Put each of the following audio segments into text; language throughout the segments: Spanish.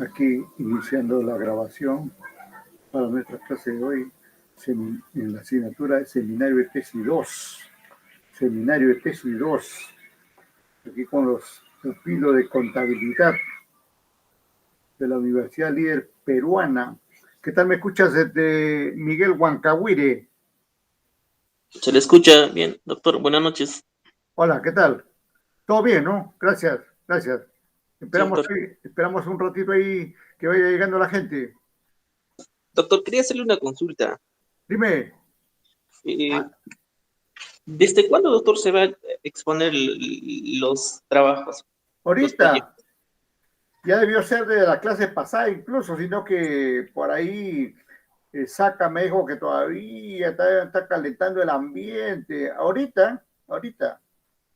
Aquí iniciando la grabación para nuestra clase de hoy en la asignatura de Seminario de Tesis 2. Seminario de Tesis 2. Aquí con los pupilos de contabilidad de la Universidad Líder Peruana. ¿Qué tal me escuchas desde Miguel Huancahuire? Se le escucha bien, doctor. Buenas noches. Hola, ¿qué tal? Todo bien, ¿no? Gracias, gracias. Sí, Esperamos, doctor. esperamos un ratito ahí que vaya llegando la gente. Doctor, quería hacerle una consulta. Dime. Eh, ¿Desde cuándo, doctor, se va a exponer los trabajos, los Ahorita, proyectos? ya debió ser de la clase pasada incluso, sino que por ahí Saca me dijo que todavía está calentando el ambiente. Ahorita,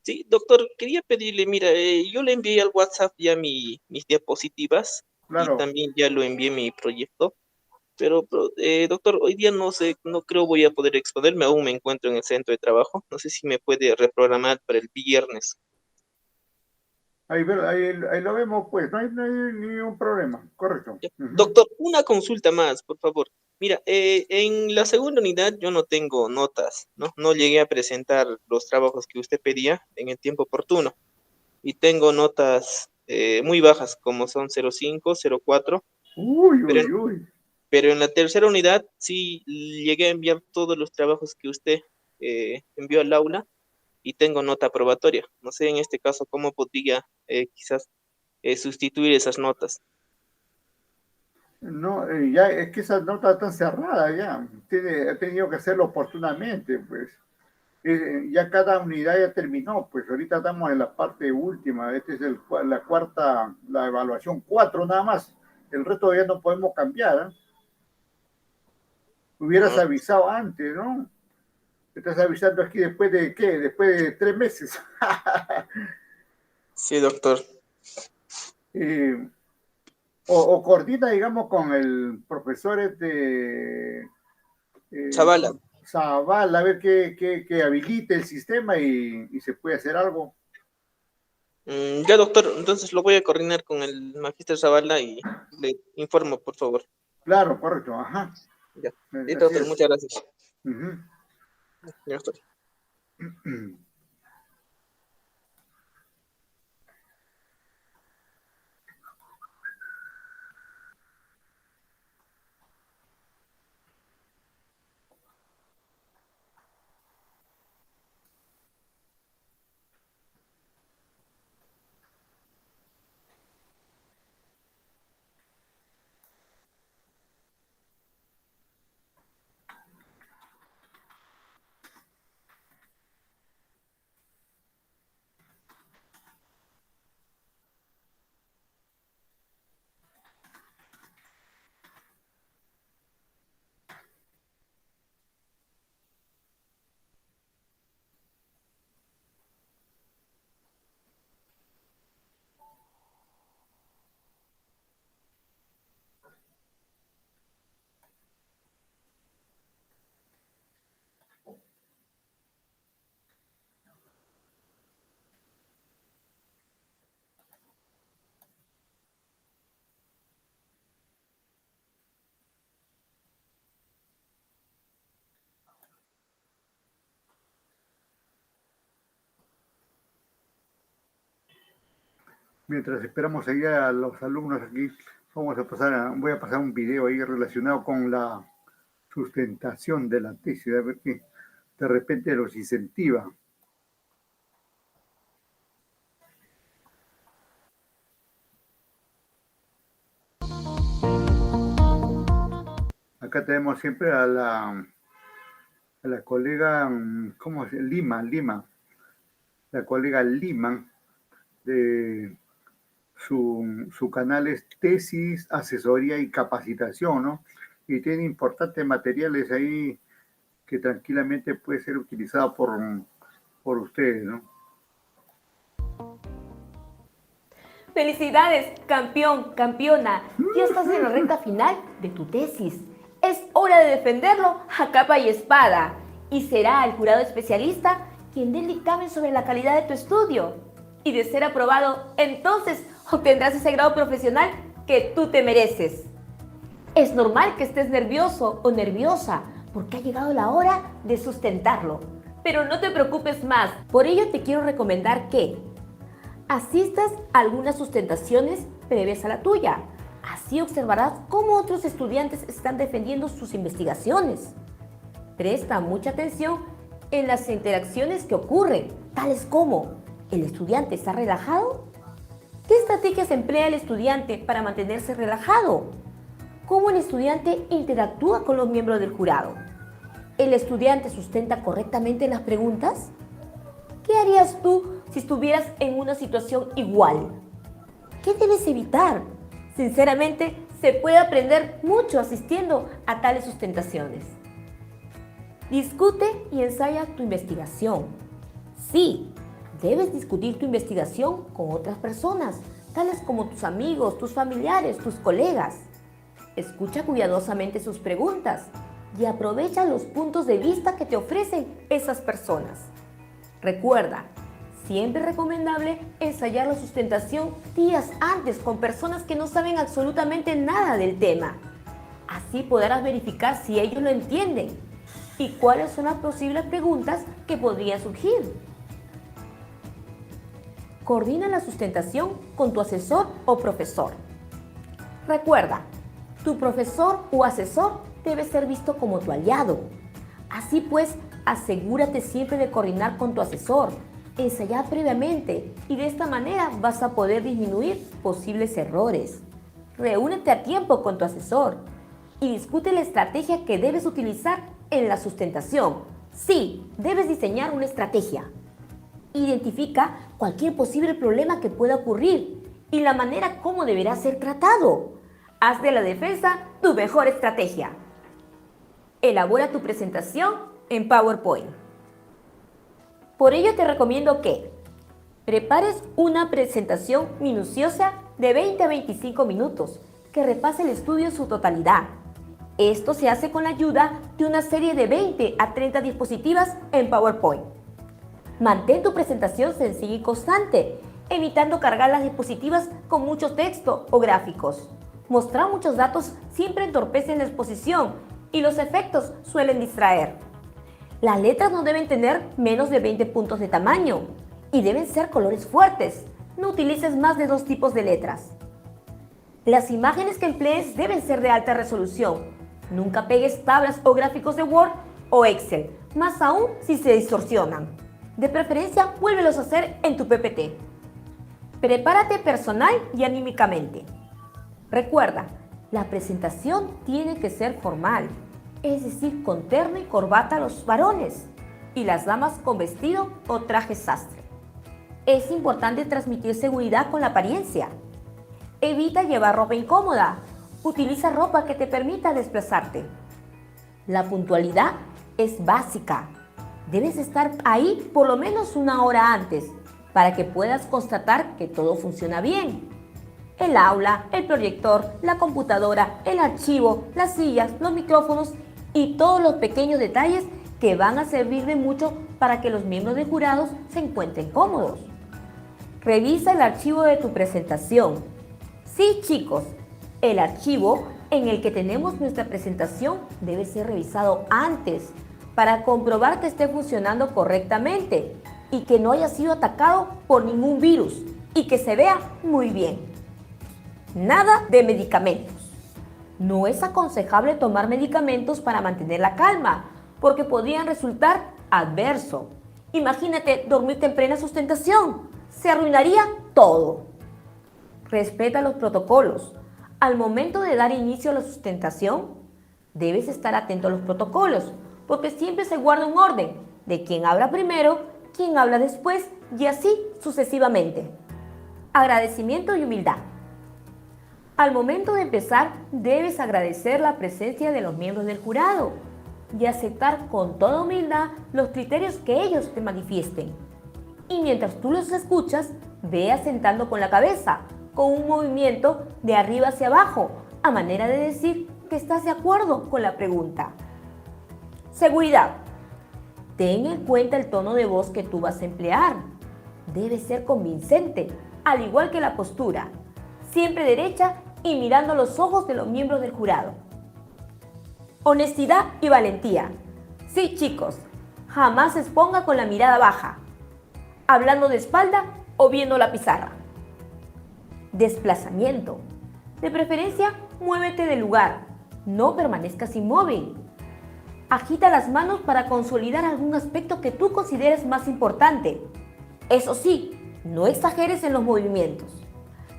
Sí, doctor, quería pedirle, mira, yo le envié al WhatsApp ya mis diapositivas y claro. también ya lo envié mi proyecto, pero, doctor, hoy día no sé, no creo voy a poder exponerme, aún me encuentro en el centro de trabajo, no sé si me puede reprogramar para el viernes. Ahí lo vemos, pues, no hay ningún problema, correcto. Ya. Ujú. Doctor, una consulta más, por favor. Mira, en la segunda unidad yo no tengo notas, ¿no? No llegué a presentar los trabajos que usted pedía en el tiempo oportuno. Y tengo notas muy bajas, como son 0,5, 0,4, Uy, pero, uy, uy. pero en la tercera unidad sí llegué a enviar todos los trabajos que usted envió al aula y tengo nota aprobatoria. No sé en este caso cómo podría quizás sustituir esas notas. No, ya es que esas notas están cerradas ya. Ha tenido que hacerlo oportunamente, pues. Ya cada unidad ya terminó, pues ahorita estamos en la parte última. Esta es la cuarta, la evaluación 4 nada más. El resto ya no podemos cambiar, ¿eh? Hubieras Ah, avisado antes, ¿no? Te estás avisando aquí después de qué, después de 3 meses. sí, doctor. eh, o coordina, digamos, con el profesor Chavala. Zaval, a ver que habilite el sistema y se puede hacer algo. Ya, doctor, entonces lo voy a coordinar con el magíster Zavala y le informo, por favor. Claro, correcto, ajá. Ya. Listo, Así doctor, es. muchas gracias. Ujú. Ya, doctor. Mientras esperamos ahí a los alumnos aquí, voy a pasar un video ahí relacionado con la sustentación de la tesis, a ver qué de repente los incentiva. Acá tenemos siempre a la colega, ¿cómo se llama? La colega Lima, de su canal es Tesis, Asesoría y Capacitación, ¿no? Y tiene importantes materiales ahí que tranquilamente puede ser utilizado por ustedes, ¿no? Felicidades, campeón, campeona. Ya estás en la recta final de tu tesis. Es hora de defenderlo a capa y espada. Y será el jurado especialista quien dé el dictamen sobre la calidad de tu estudio. Y de ser aprobado, entonces obtendrás ese grado profesional que tú te mereces. Es normal que estés nervioso o nerviosa porque ha llegado la hora de sustentarlo. Pero no te preocupes más, por ello te quiero recomendar que asistas a algunas sustentaciones previas a la tuya. Así observarás cómo otros estudiantes están defendiendo sus investigaciones. Presta mucha atención en las interacciones que ocurren, tales como: ¿el estudiante está relajado? ¿Qué estrategias emplea el estudiante para mantenerse relajado? ¿Cómo el estudiante interactúa con los miembros del jurado? ¿El estudiante sustenta correctamente las preguntas? ¿Qué harías tú si estuvieras en una situación igual? ¿Qué debes evitar? Sinceramente, se puede aprender mucho asistiendo a tales sustentaciones. Discute y ensaya tu investigación. Sí, debes discutir tu investigación con otras personas, tales como tus amigos, tus familiares, tus colegas. Escucha cuidadosamente sus preguntas y aprovecha los puntos de vista que te ofrecen esas personas. Recuerda, siempre es recomendable ensayar la sustentación días antes con personas que no saben absolutamente nada del tema. Así podrás verificar si ellos lo entienden y cuáles son las posibles preguntas que podrían surgir. Coordina la sustentación con tu asesor o profesor. Recuerda, tu profesor o asesor debe ser visto como tu aliado. Así pues, asegúrate siempre de coordinar con tu asesor, ensayar previamente y de esta manera vas a poder disminuir posibles errores. Reúnete a tiempo con tu asesor y discute la estrategia que debes utilizar en la sustentación. Sí, debes diseñar una estrategia. Identifica cualquier posible problema que pueda ocurrir y la manera como deberá ser tratado. Haz de la defensa tu mejor estrategia. Elabora tu presentación en PowerPoint. Por ello te recomiendo que prepares una presentación minuciosa de 20 a 25 minutos que repase el estudio en su totalidad. Esto se hace con la ayuda de una serie de 20 a 30 diapositivas en PowerPoint. Mantén tu presentación sencilla y constante, evitando cargar las diapositivas con mucho texto o gráficos. Mostrar muchos datos siempre entorpece la exposición y los efectos suelen distraer. Las letras no deben tener menos de 20 puntos de tamaño y deben ser colores fuertes. No utilices más de 2 tipos de letras. Las imágenes que emplees deben ser de alta resolución. Nunca pegues tablas o gráficos de Word o Excel, más aún si se distorsionan. De preferencia, vuélvelos a hacer en tu PPT. Prepárate personal y anímicamente. Recuerda, la presentación tiene que ser formal, es decir, con terno y corbata los varones y las damas con vestido o traje sastre. Es importante transmitir seguridad con la apariencia. Evita llevar ropa incómoda. Utiliza ropa que te permita desplazarte. La puntualidad es básica. Debes estar ahí por lo menos 1 hora antes para que puedas constatar que todo funciona bien. El aula, el proyector, la computadora, el archivo, las sillas, los micrófonos y todos los pequeños detalles que van a servir de mucho para que los miembros del jurado se encuentren cómodos. Revisa el archivo de tu presentación. Sí, chicos, el archivo en el que tenemos nuestra presentación debe ser revisado antes para comprobar que esté funcionando correctamente y que no haya sido atacado por ningún virus y que se vea muy bien. Nada de medicamentos. No es aconsejable tomar medicamentos para mantener la calma, porque podrían resultar adversos. Imagínate dormirte en plena sustentación. Se arruinaría todo. Respeta los protocolos. Al momento de dar inicio a la sustentación, debes estar atento a los protocolos, porque siempre se guarda un orden de quién habla primero, quién habla después y así sucesivamente. Agradecimiento y humildad. Al momento de empezar, debes agradecer la presencia de los miembros del jurado y aceptar con toda humildad los criterios que ellos te manifiesten. Y mientras tú los escuchas, ve asentando con la cabeza, con un movimiento de arriba hacia abajo, a manera de decir que estás de acuerdo con la pregunta. Seguridad. Ten en cuenta el tono de voz que tú vas a emplear. Debe ser convincente, al igual que la postura. Siempre derecha y mirando a los ojos de los miembros del jurado. Honestidad y valentía. Sí, chicos, jamás se exponga con la mirada baja, hablando de espalda o viendo la pizarra. Desplazamiento. De preferencia, muévete del lugar, no permanezcas inmóvil. Agita las manos para consolidar algún aspecto que tú consideres más importante. Eso sí, no exageres en los movimientos.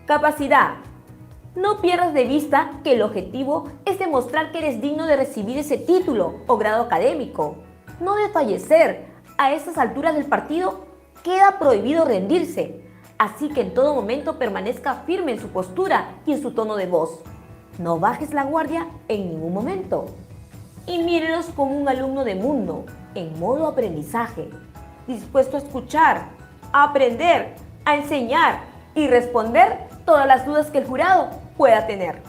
Capacidad. No pierdas de vista que el objetivo es demostrar que eres digno de recibir ese título o grado académico. No desfallecer. A estas alturas del partido queda prohibido rendirse. Así que en todo momento permanezca firme en su postura y en su tono de voz. No bajes la guardia en ningún momento. Y mírelos como un alumno de mundo, en modo aprendizaje, dispuesto a escuchar, a aprender, a enseñar y responder todas las dudas que el jurado pueda tener.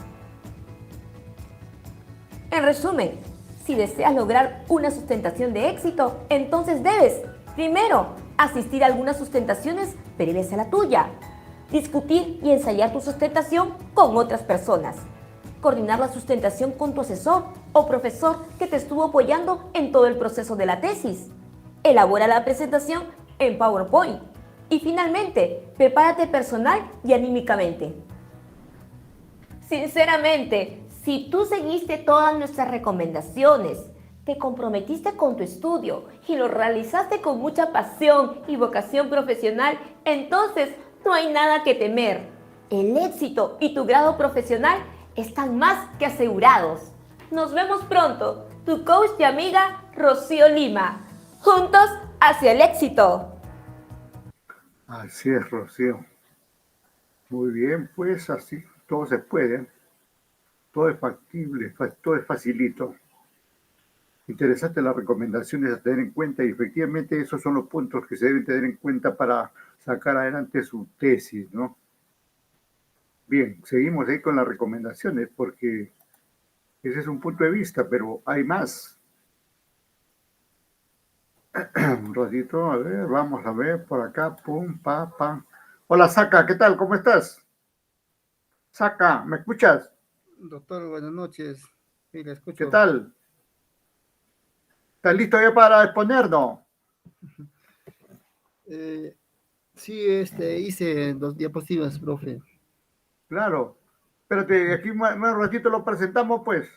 En resumen, si deseas lograr una sustentación de éxito, entonces debes, primero, asistir a algunas sustentaciones previas a la tuya, discutir y ensayar tu sustentación con otras personas, coordinar la sustentación con tu asesor o profesor que te estuvo apoyando en todo el proceso de la tesis, elabora la presentación en PowerPoint y finalmente, prepárate personal y anímicamente. Sinceramente, si tú seguiste todas nuestras recomendaciones, te comprometiste con tu estudio y lo realizaste con mucha pasión y vocación profesional, entonces no hay nada que temer. El éxito y tu grado profesional están más que asegurados. Nos vemos pronto, tu coach y amiga Rocío Lima. Juntos hacia el éxito. Así es, Rocío. Muy bien, pues así todo se puede. Todo es factible, todo es facilito. Interesante las recomendaciones a tener en cuenta y efectivamente esos son los puntos que se deben tener en cuenta para sacar adelante su tesis, ¿no? Bien, seguimos ahí con las recomendaciones porque ese es un punto de vista, pero hay más. Un ratito, a ver, vamos a ver por acá, pum, pa, pa. Hola, Saca, ¿qué tal? ¿Cómo estás? Saca, ¿me escuchas? Doctor, buenas noches. Sí, le escucho. ¿Qué tal? ¿Estás listo ya para exponernos? Sí, hice 2 diapositivas, profe. Claro. Espérate, aquí más ratito lo presentamos, pues.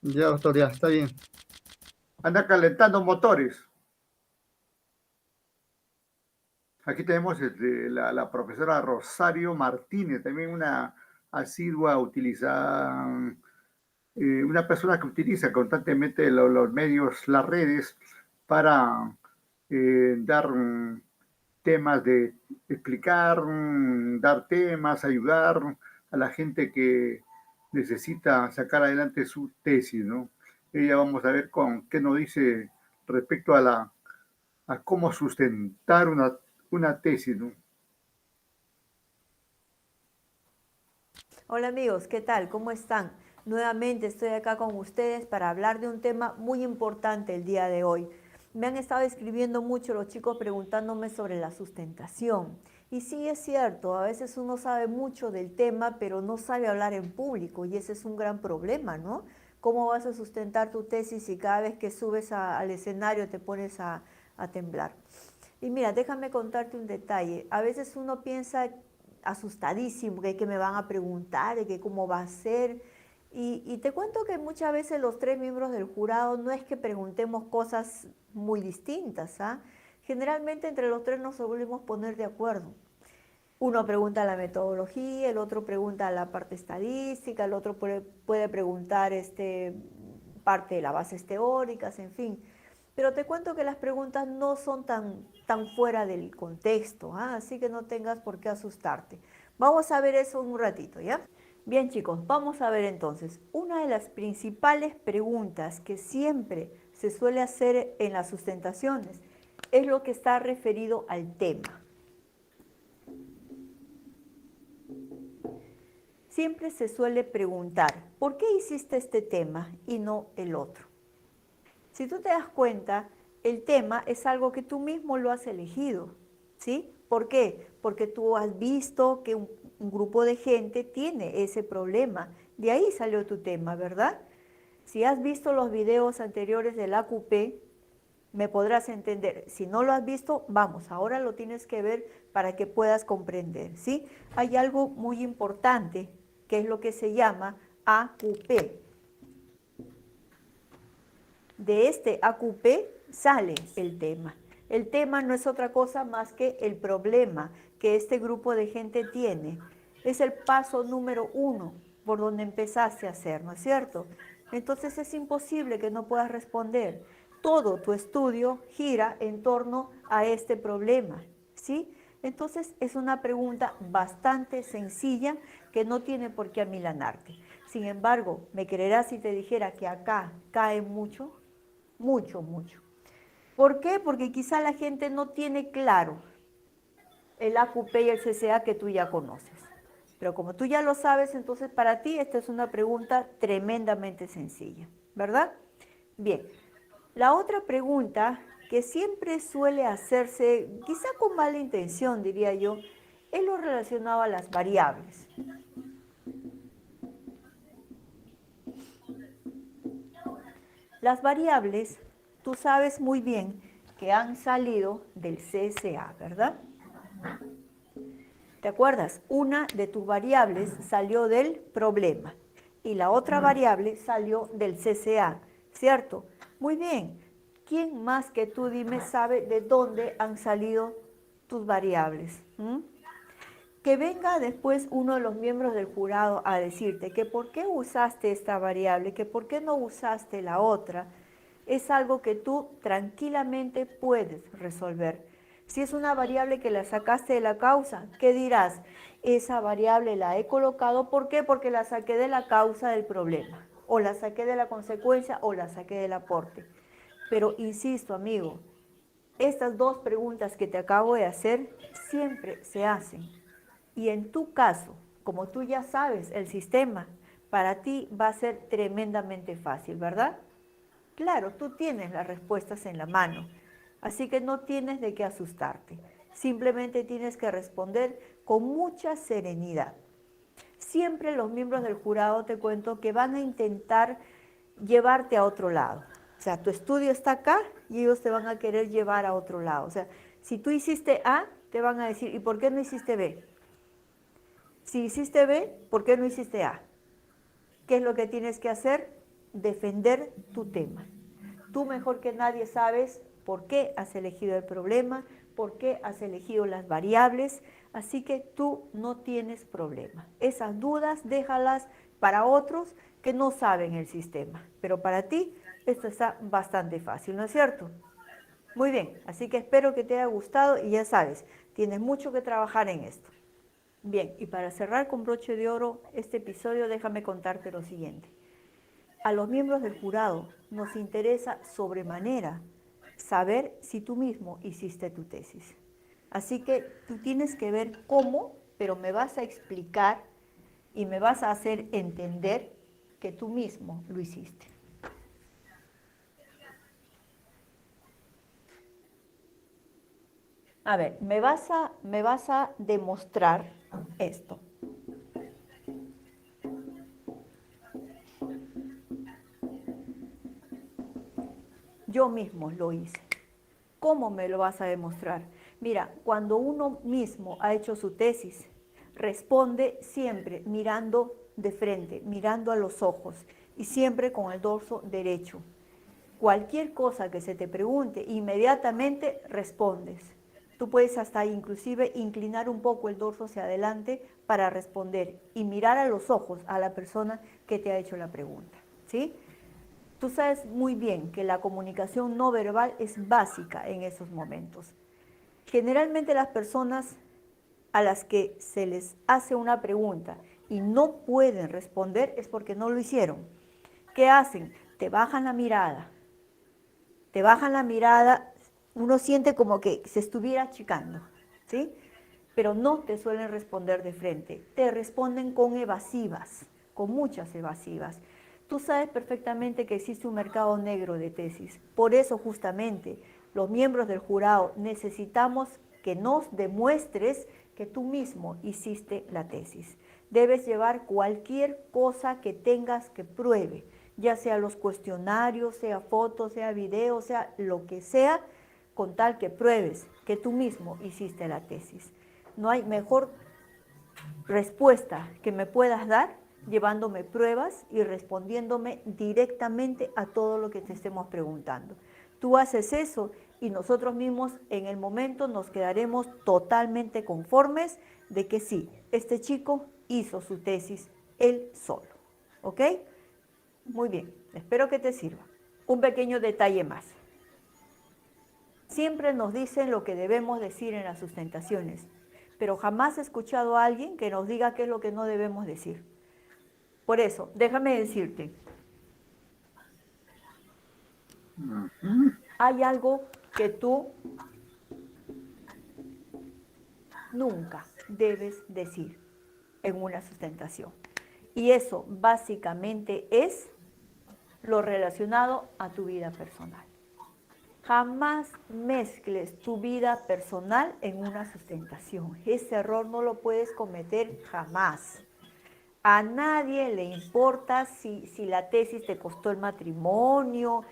Ya, doctor, ya, está bien. Anda calentando motores. Aquí tenemos la profesora Rosario Martínez, también una asidua utilizada, una persona que utiliza constantemente los medios, las redes, para dar temas de explicar, dar temas, ayudar a la gente que necesita sacar adelante su tesis, ¿no? Ella vamos a ver con qué nos dice respecto a cómo sustentar una tesis, ¿no? Hola amigos, ¿qué tal? ¿Cómo están? Nuevamente estoy acá con ustedes para hablar de un tema muy importante el día de hoy. Me han estado escribiendo mucho los chicos preguntándome sobre la sustentación. Y sí es cierto, a veces uno sabe mucho del tema, pero no sabe hablar en público y ese es un gran problema, ¿no? ¿Cómo vas a sustentar tu tesis si cada vez que subes al escenario te pones a temblar? Y mira, déjame contarte un detalle. A veces uno piensa asustadísimo, que me van a preguntar, de que cómo va a ser. Y te cuento que muchas veces los 3 miembros del jurado no es que preguntemos cosas muy distintas, ¿ah? Generalmente entre los 3 nos volvemos a poner de acuerdo. Uno pregunta la metodología, el otro pregunta la parte estadística, el otro puede preguntar parte de las bases teóricas, en fin. Pero te cuento que las preguntas no son tan fuera del contexto, ¿ah? Así que no tengas por qué asustarte. Vamos a ver eso un ratito, ¿ya? Bien chicos, vamos a ver entonces. Una de las principales preguntas que siempre se suele hacer en las sustentaciones es lo que está referido al tema. Siempre se suele preguntar, ¿por qué hiciste este tema y no el otro? Si tú te das cuenta, el tema es algo que tú mismo lo has elegido, ¿sí? ¿Por qué? Porque tú has visto que un grupo de gente tiene ese problema. De ahí salió tu tema, ¿verdad? Si has visto los videos anteriores del AQP, me podrás entender. Si no lo has visto, vamos, ahora lo tienes que ver para que puedas comprender, ¿sí? Hay algo muy importante, que es lo que se llama AQP. De este AQP sale el tema. El tema no es otra cosa más que el problema que este grupo de gente tiene. Es el paso número 1 por donde empezaste a hacer, ¿no es cierto? Entonces es imposible que no puedas responder. Todo tu estudio gira en torno a este problema, ¿sí? Entonces es una pregunta bastante sencilla que no tiene por qué amilanarte. Sin embargo, ¿me creerás si te dijera que acá cae mucho? Mucho, mucho. ¿Por qué? Porque quizá la gente no tiene claro el AQP y el CCA que tú ya conoces. Pero como tú ya lo sabes, entonces para ti esta es una pregunta tremendamente sencilla, ¿verdad? Bien, la otra pregunta que siempre suele hacerse, quizá con mala intención diría yo, es lo relacionado a las variables. Las variables, tú sabes muy bien que han salido del CCA, ¿verdad? ¿Te acuerdas? Una de tus variables salió del problema y la otra variable salió del CCA, ¿cierto? Muy bien. ¿Quién más que tú, dime, sabe de dónde han salido tus variables? Que venga después uno de los miembros del jurado a decirte que por qué usaste esta variable, que por qué no usaste la otra, es algo que tú tranquilamente puedes resolver. Si es una variable que la sacaste de la causa, ¿qué dirás? Esa variable la he colocado, ¿por qué? Porque la saqué de la causa del problema, o la saqué de la consecuencia, o la saqué del aporte. Pero insisto, amigo, estas dos preguntas que te acabo de hacer siempre se hacen. Y en tu caso, como tú ya sabes el sistema, para ti va a ser tremendamente fácil, ¿verdad? Claro, tú tienes las respuestas en la mano, así que no tienes de qué asustarte. Simplemente tienes que responder con mucha serenidad. Siempre los miembros del jurado, te cuento, que van a intentar llevarte a otro lado. O sea, tu estudio está acá y ellos te van a querer llevar a otro lado. O sea, si tú hiciste A, te van a decir, ¿y por qué no hiciste B? Si hiciste B, ¿por qué no hiciste A? ¿Qué es lo que tienes que hacer? Defender tu tema. Tú mejor que nadie sabes por qué has elegido el problema, por qué has elegido las variables, así que tú no tienes problema. Esas dudas déjalas para otros que no saben el sistema, pero para ti esto está bastante fácil, ¿no es cierto? Muy bien, así que espero que te haya gustado y ya sabes, tienes mucho que trabajar en esto. Bien, y para cerrar con broche de oro este episodio, déjame contarte lo siguiente. A los miembros del jurado nos interesa sobremanera saber si tú mismo hiciste tu tesis. Así que tú tienes que ver cómo, pero me vas a explicar y me vas a hacer entender que tú mismo lo hiciste. A ver, me vas a demostrar esto. Yo mismo lo hice. ¿Cómo me lo vas a demostrar? Mira, cuando uno mismo ha hecho su tesis, responde siempre mirando de frente, mirando a los ojos y siempre con el dorso derecho. Cualquier cosa que se te pregunte, inmediatamente respondes. Tú puedes hasta inclusive inclinar un poco el dorso hacia adelante para responder y mirar a los ojos a la persona que te ha hecho la pregunta, ¿sí? Tú sabes muy bien que la comunicación no verbal es básica en esos momentos. Generalmente las personas a las que se les hace una pregunta y no pueden responder es porque no lo hicieron. ¿Qué hacen? Te bajan la mirada. Te bajan la mirada, uno siente como que se estuviera achicando, ¿sí? Pero no te suelen responder de frente. Te responden con evasivas, con muchas evasivas. Tú sabes perfectamente que existe un mercado negro de tesis. Por eso justamente los miembros del jurado necesitamos que nos demuestres que tú mismo hiciste la tesis. Debes llevar cualquier cosa que tengas que pruebe, ya sea los cuestionarios, sea fotos, sea videos, sea lo que sea, con tal que pruebes que tú mismo hiciste la tesis. No hay mejor respuesta que me puedas dar llevándome pruebas y respondiéndome directamente a todo lo que te estemos preguntando. Tú haces eso y nosotros mismos en el momento nos quedaremos totalmente conformes de que sí, este chico hizo su tesis él solo. ¿Ok? Muy bien, espero que te sirva. Un pequeño detalle más. Siempre nos dicen lo que debemos decir en las sustentaciones, pero jamás he escuchado a alguien que nos diga qué es lo que no debemos decir. Por eso, déjame decirte, hay algo que tú nunca debes decir en una sustentación. Y eso básicamente es lo relacionado a tu vida personal. Jamás mezcles tu vida personal en una sustentación. Ese error no lo puedes cometer jamás. A nadie le importa si la tesis te costó el matrimonio,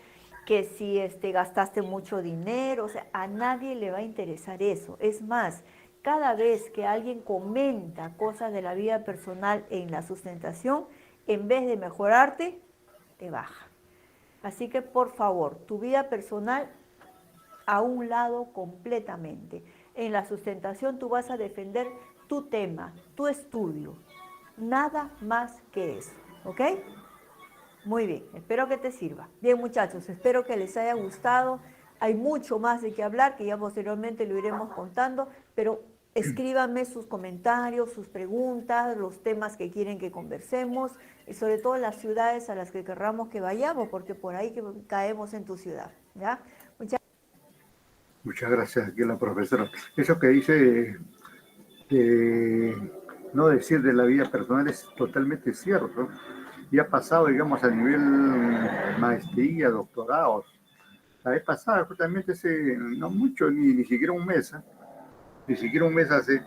que si gastaste mucho dinero, o sea, a nadie le va a interesar eso. Es más, cada vez que alguien comenta cosas de la vida personal en la sustentación, en vez de mejorarte, te baja. Así que, por favor, tu vida personal a un lado completamente. En la sustentación tú vas a defender tu tema, tu estudio. Nada más que eso, ¿ok? Muy bien, espero que te sirva. Bien, muchachos, espero que les haya gustado. Hay mucho más de qué hablar, que ya posteriormente lo iremos contando, pero escríbanme sus comentarios, sus preguntas, los temas que quieren que conversemos, y sobre todo las ciudades a las que querramos que vayamos, porque por ahí que caemos en tu ciudad, ¿ya? Muchas gracias aquí la profesora. Eso que dice no decir de la vida personal es totalmente cierto. Y ha pasado, digamos, a nivel maestría, doctorados. La vez pasada, justamente hace no mucho, ni siquiera un mes, ni siquiera un mes hace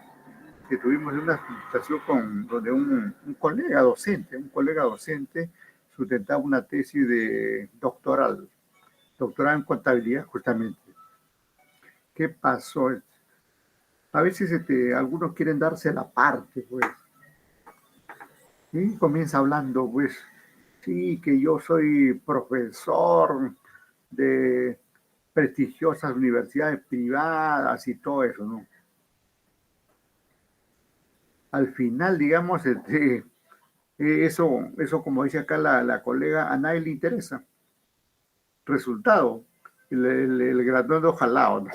que tuvimos una presentación donde un colega docente sustentaba una tesis de doctoral en contabilidad, justamente. ¿Qué pasó? A veces algunos quieren darse la parte, pues. Y comienza hablando, pues, sí, que yo soy profesor de prestigiosas universidades privadas y todo eso, ¿no? Al final, digamos, eso como dice acá la colega, a nadie le interesa. Resultado, el graduado jalado, ¿no?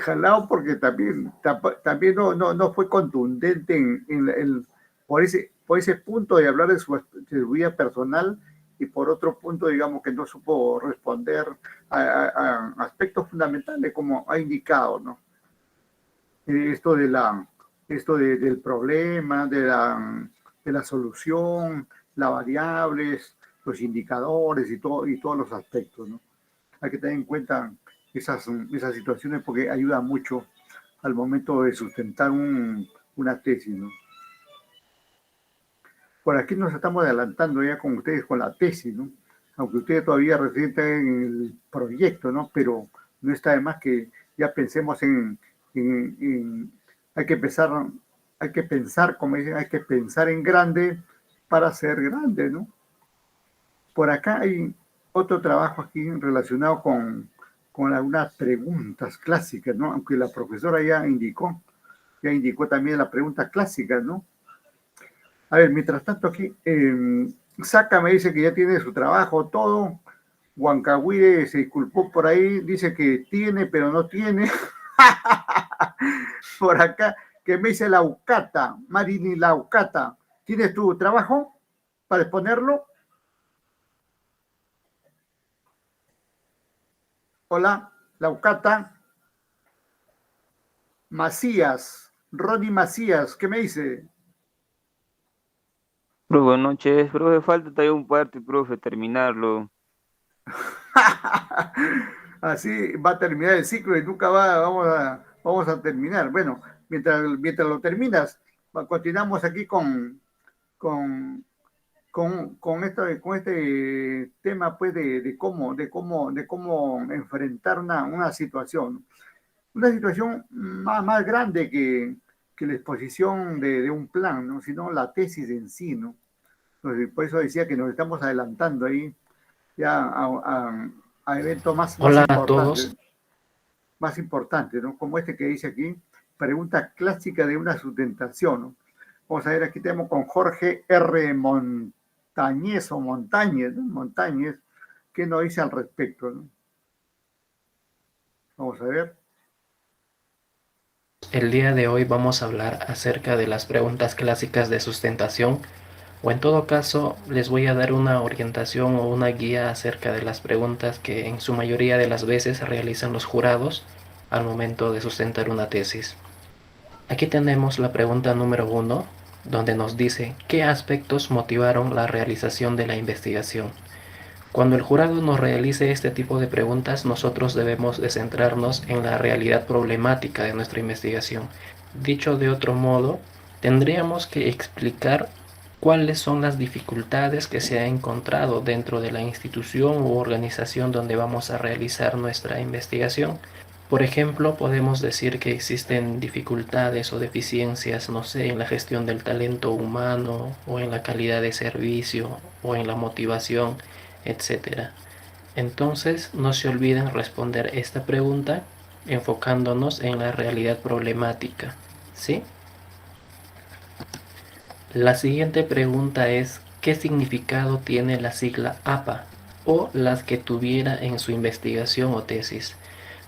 Jalado porque también no fue contundente por ese punto de hablar de su vida personal, y por otro punto, digamos, que no supo responder a aspectos fundamentales como ha indicado, ¿no? Esto del problema, de la solución, las variables, los indicadores y todos los aspectos, ¿no? Hay que tener en cuenta esas situaciones porque ayuda mucho al momento de sustentar una tesis, ¿no? Por aquí nos estamos adelantando ya con ustedes con la tesis, ¿no? Aunque ustedes todavía recién están en el proyecto, ¿no? Pero no está de más que ya pensemos hay que pensar, como dicen, hay que pensar en grande para ser grande, ¿no? Por acá hay otro trabajo aquí relacionado con algunas preguntas clásicas, ¿no? Aunque la profesora ya indicó también las preguntas clásicas, ¿no? A ver, mientras tanto aquí, Saca me dice que ya tiene su trabajo, todo. Huancahuire se disculpó por ahí, dice que tiene, pero no tiene. Por acá, que me dice Laucata, Marini Laucata, ¿tienes tu trabajo para exponerlo? Hola, Laucata. Macías, Ronnie Macías, ¿qué me dice? Profe, buenas noches, profe, falta todavía un parte, profe, terminarlo. Así va a terminar el ciclo y nunca vamos vamos a terminar. Bueno, mientras lo terminas, continuamos aquí con, con este tema pues de cómo enfrentar una situación. Una situación más grande que la exposición de un plan, ¿no? Sino la tesis en sí, ¿no? Entonces, por eso decía que nos estamos adelantando ahí ya a eventos Hola a todos. más importantes, ¿no? Como este que dice aquí, pregunta clásica de una sustentación, ¿no? Vamos a ver, aquí tenemos con Jorge R. Montañez o Montañez, ¿no? Montañez, ¿qué nos dice al respecto, ¿no? Vamos a ver. El día de hoy vamos a hablar acerca de las preguntas clásicas de sustentación, o en todo caso les voy a dar una orientación o una guía acerca de las preguntas que en su mayoría de las veces realizan los jurados al momento de sustentar una tesis. Aquí tenemos la pregunta número 1, donde nos dice ¿qué aspectos motivaron la realización de la investigación? Cuando el jurado nos realice este tipo de preguntas, nosotros debemos de centrarnos en la realidad problemática de nuestra investigación. Dicho de otro modo, tendríamos que explicar cuáles son las dificultades que se ha encontrado dentro de la institución u organización donde vamos a realizar nuestra investigación. Por ejemplo, podemos decir que existen dificultades o deficiencias, no sé, en la gestión del talento humano o en la calidad de servicio o en la motivación, etcétera. Entonces, no se olviden responder esta pregunta enfocándonos en la realidad problemática, ¿sí? La siguiente pregunta es, ¿qué significado tiene la sigla APA o las que tuviera en su investigación o tesis?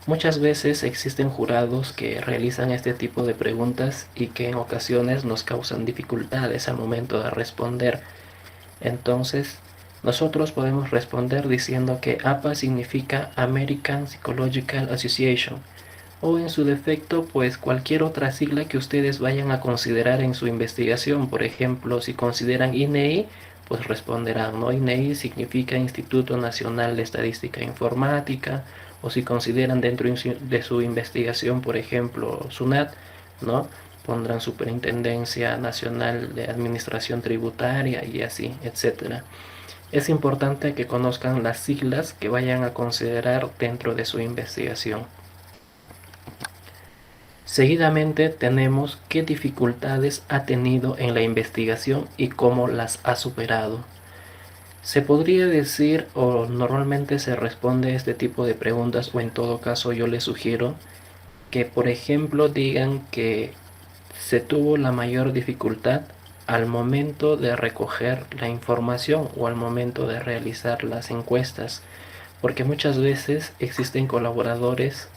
Muchas veces existen jurados que realizan este tipo de preguntas y que en ocasiones nos causan dificultades al momento de responder. Entonces, nosotros podemos responder diciendo que APA significa American Psychological Association, o en su defecto, pues cualquier otra sigla que ustedes vayan a considerar en su investigación. Por ejemplo, si consideran INEI, pues responderán, ¿no? INEI significa Instituto Nacional de Estadística e Informática, o si consideran dentro de su investigación, por ejemplo, SUNAT, ¿no? Pondrán Superintendencia Nacional de Administración Tributaria y así, etcétera. Es importante que conozcan las siglas que vayan a considerar dentro de su investigación. Seguidamente tenemos qué dificultades ha tenido en la investigación y cómo las ha superado. Se podría decir, o normalmente se responde este tipo de preguntas, o en todo caso yo les sugiero que por ejemplo digan que se tuvo la mayor dificultad al momento de recoger la información o al momento de realizar las encuestas, porque muchas veces existen colaboradores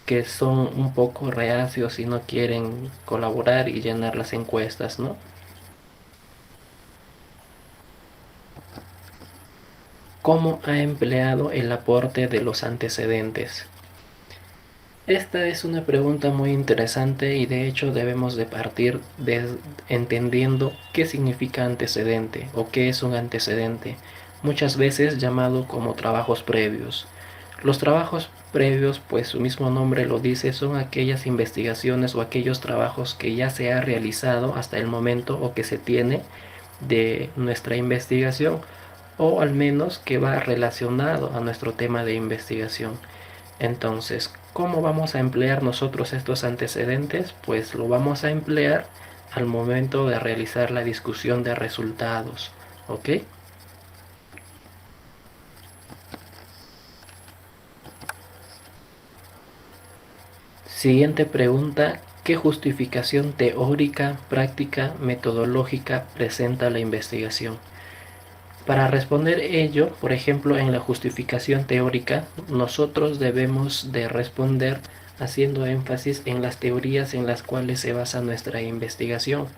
que son un poco reacios y no quieren colaborar y llenar las encuestas, ¿no? ¿Cómo ha empleado el aporte de los antecedentes? Esta es una pregunta muy interesante y de hecho debemos de partir entendiendo qué significa antecedente o qué es un antecedente, muchas veces llamado como trabajos previos. Los trabajos previos, pues su mismo nombre lo dice, son aquellas investigaciones o aquellos trabajos que ya se ha realizado hasta el momento o que se tiene de nuestra investigación, o al menos que va relacionado a nuestro tema de investigación. Entonces, ¿cómo vamos a emplear nosotros estos antecedentes? Pues lo vamos a emplear al momento de realizar la discusión de resultados, ¿ok? Siguiente pregunta, ¿qué justificación teórica, práctica, metodológica presenta la investigación? Para responder ello, por ejemplo, en la justificación teórica, nosotros debemos de responder haciendo énfasis en las teorías en las cuales se basa nuestra investigación.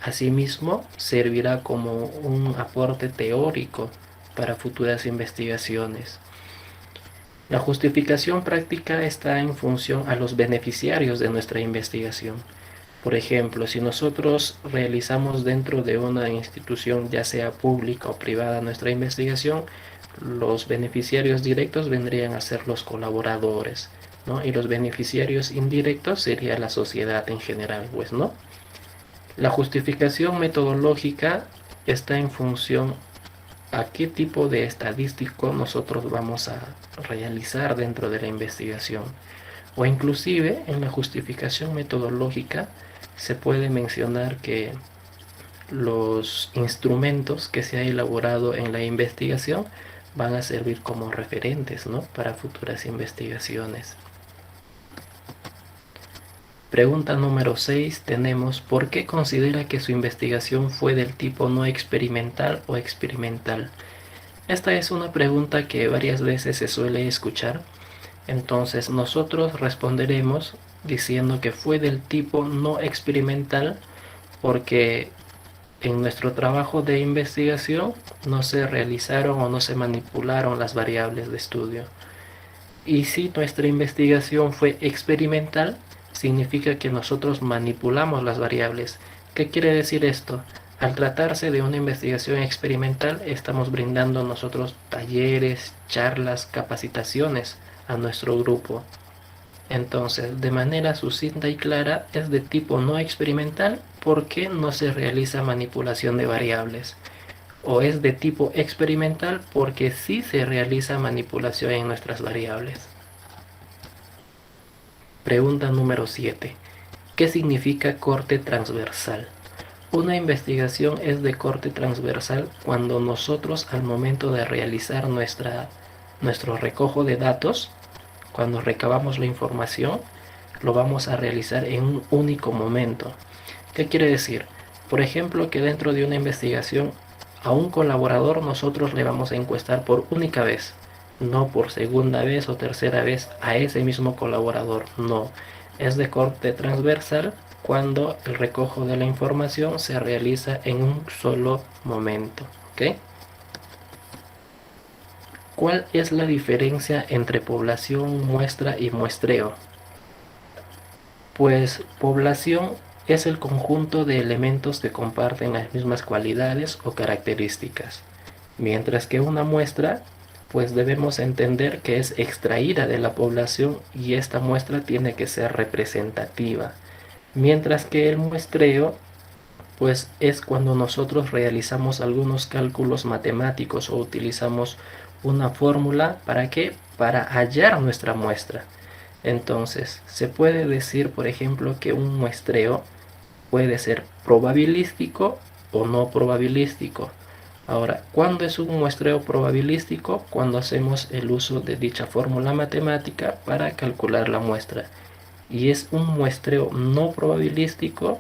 Asimismo, servirá como un aporte teórico para futuras investigaciones. La justificación práctica está en función a los beneficiarios de nuestra investigación. Por ejemplo, si nosotros realizamos dentro de una institución, ya sea pública o privada, nuestra investigación, los beneficiarios directos vendrían a ser los colaboradores. ¿no? Y los beneficiarios indirectos sería la sociedad en general, pues, ¿no? La justificación metodológica está en función a qué tipo de estadístico nosotros vamos a realizar dentro de la investigación. O inclusive en la justificación metodológica se puede mencionar que los instrumentos que se ha elaborado en la investigación van a servir como referentes, ¿no? Para futuras investigaciones. Pregunta número 6 tenemos: ¿por qué considera que su investigación fue del tipo no experimental o experimental? Esta es una pregunta que varias veces se suele escuchar. Entonces nosotros responderemos diciendo que fue del tipo no experimental porque en nuestro trabajo de investigación no se realizaron o no se manipularon las variables de estudio. Y si nuestra investigación fue experimental, significa que nosotros manipulamos las variables. ¿Qué quiere decir esto? Al tratarse de una investigación experimental, estamos brindando nosotros talleres, charlas, capacitaciones a nuestro grupo. Entonces, de manera sucinta y clara, es de tipo no experimental porque no se realiza manipulación de variables. O es de tipo experimental porque sí se realiza manipulación en nuestras variables. Pregunta número 7. ¿Qué significa corte transversal? Una investigación es de corte transversal cuando nosotros al momento de realizar nuestro recojo de datos, cuando recabamos la información, lo vamos a realizar en un único momento. ¿Qué quiere decir? Por ejemplo, que dentro de una investigación a un colaborador nosotros le vamos a encuestar por única vez, no por segunda vez o tercera vez a ese mismo colaborador, no. Es de corte transversal cuando el recojo de la información se realiza en un solo momento, ¿ok? ¿Cuál es la diferencia entre población, muestra y muestreo? Pues población es el conjunto de elementos que comparten las mismas cualidades o características, mientras que una muestra, pues debemos entender que es extraída de la población y esta muestra tiene que ser representativa, mientras que el muestreo, pues es cuando nosotros realizamos algunos cálculos matemáticos o utilizamos una fórmula. ¿Para qué? Para hallar nuestra muestra. Entonces, se puede decir, por ejemplo, que un muestreo puede ser probabilístico o no probabilístico. Ahora, ¿cuándo es un muestreo probabilístico? Cuando hacemos el uso de dicha fórmula matemática para calcular la muestra. Y es un muestreo no probabilístico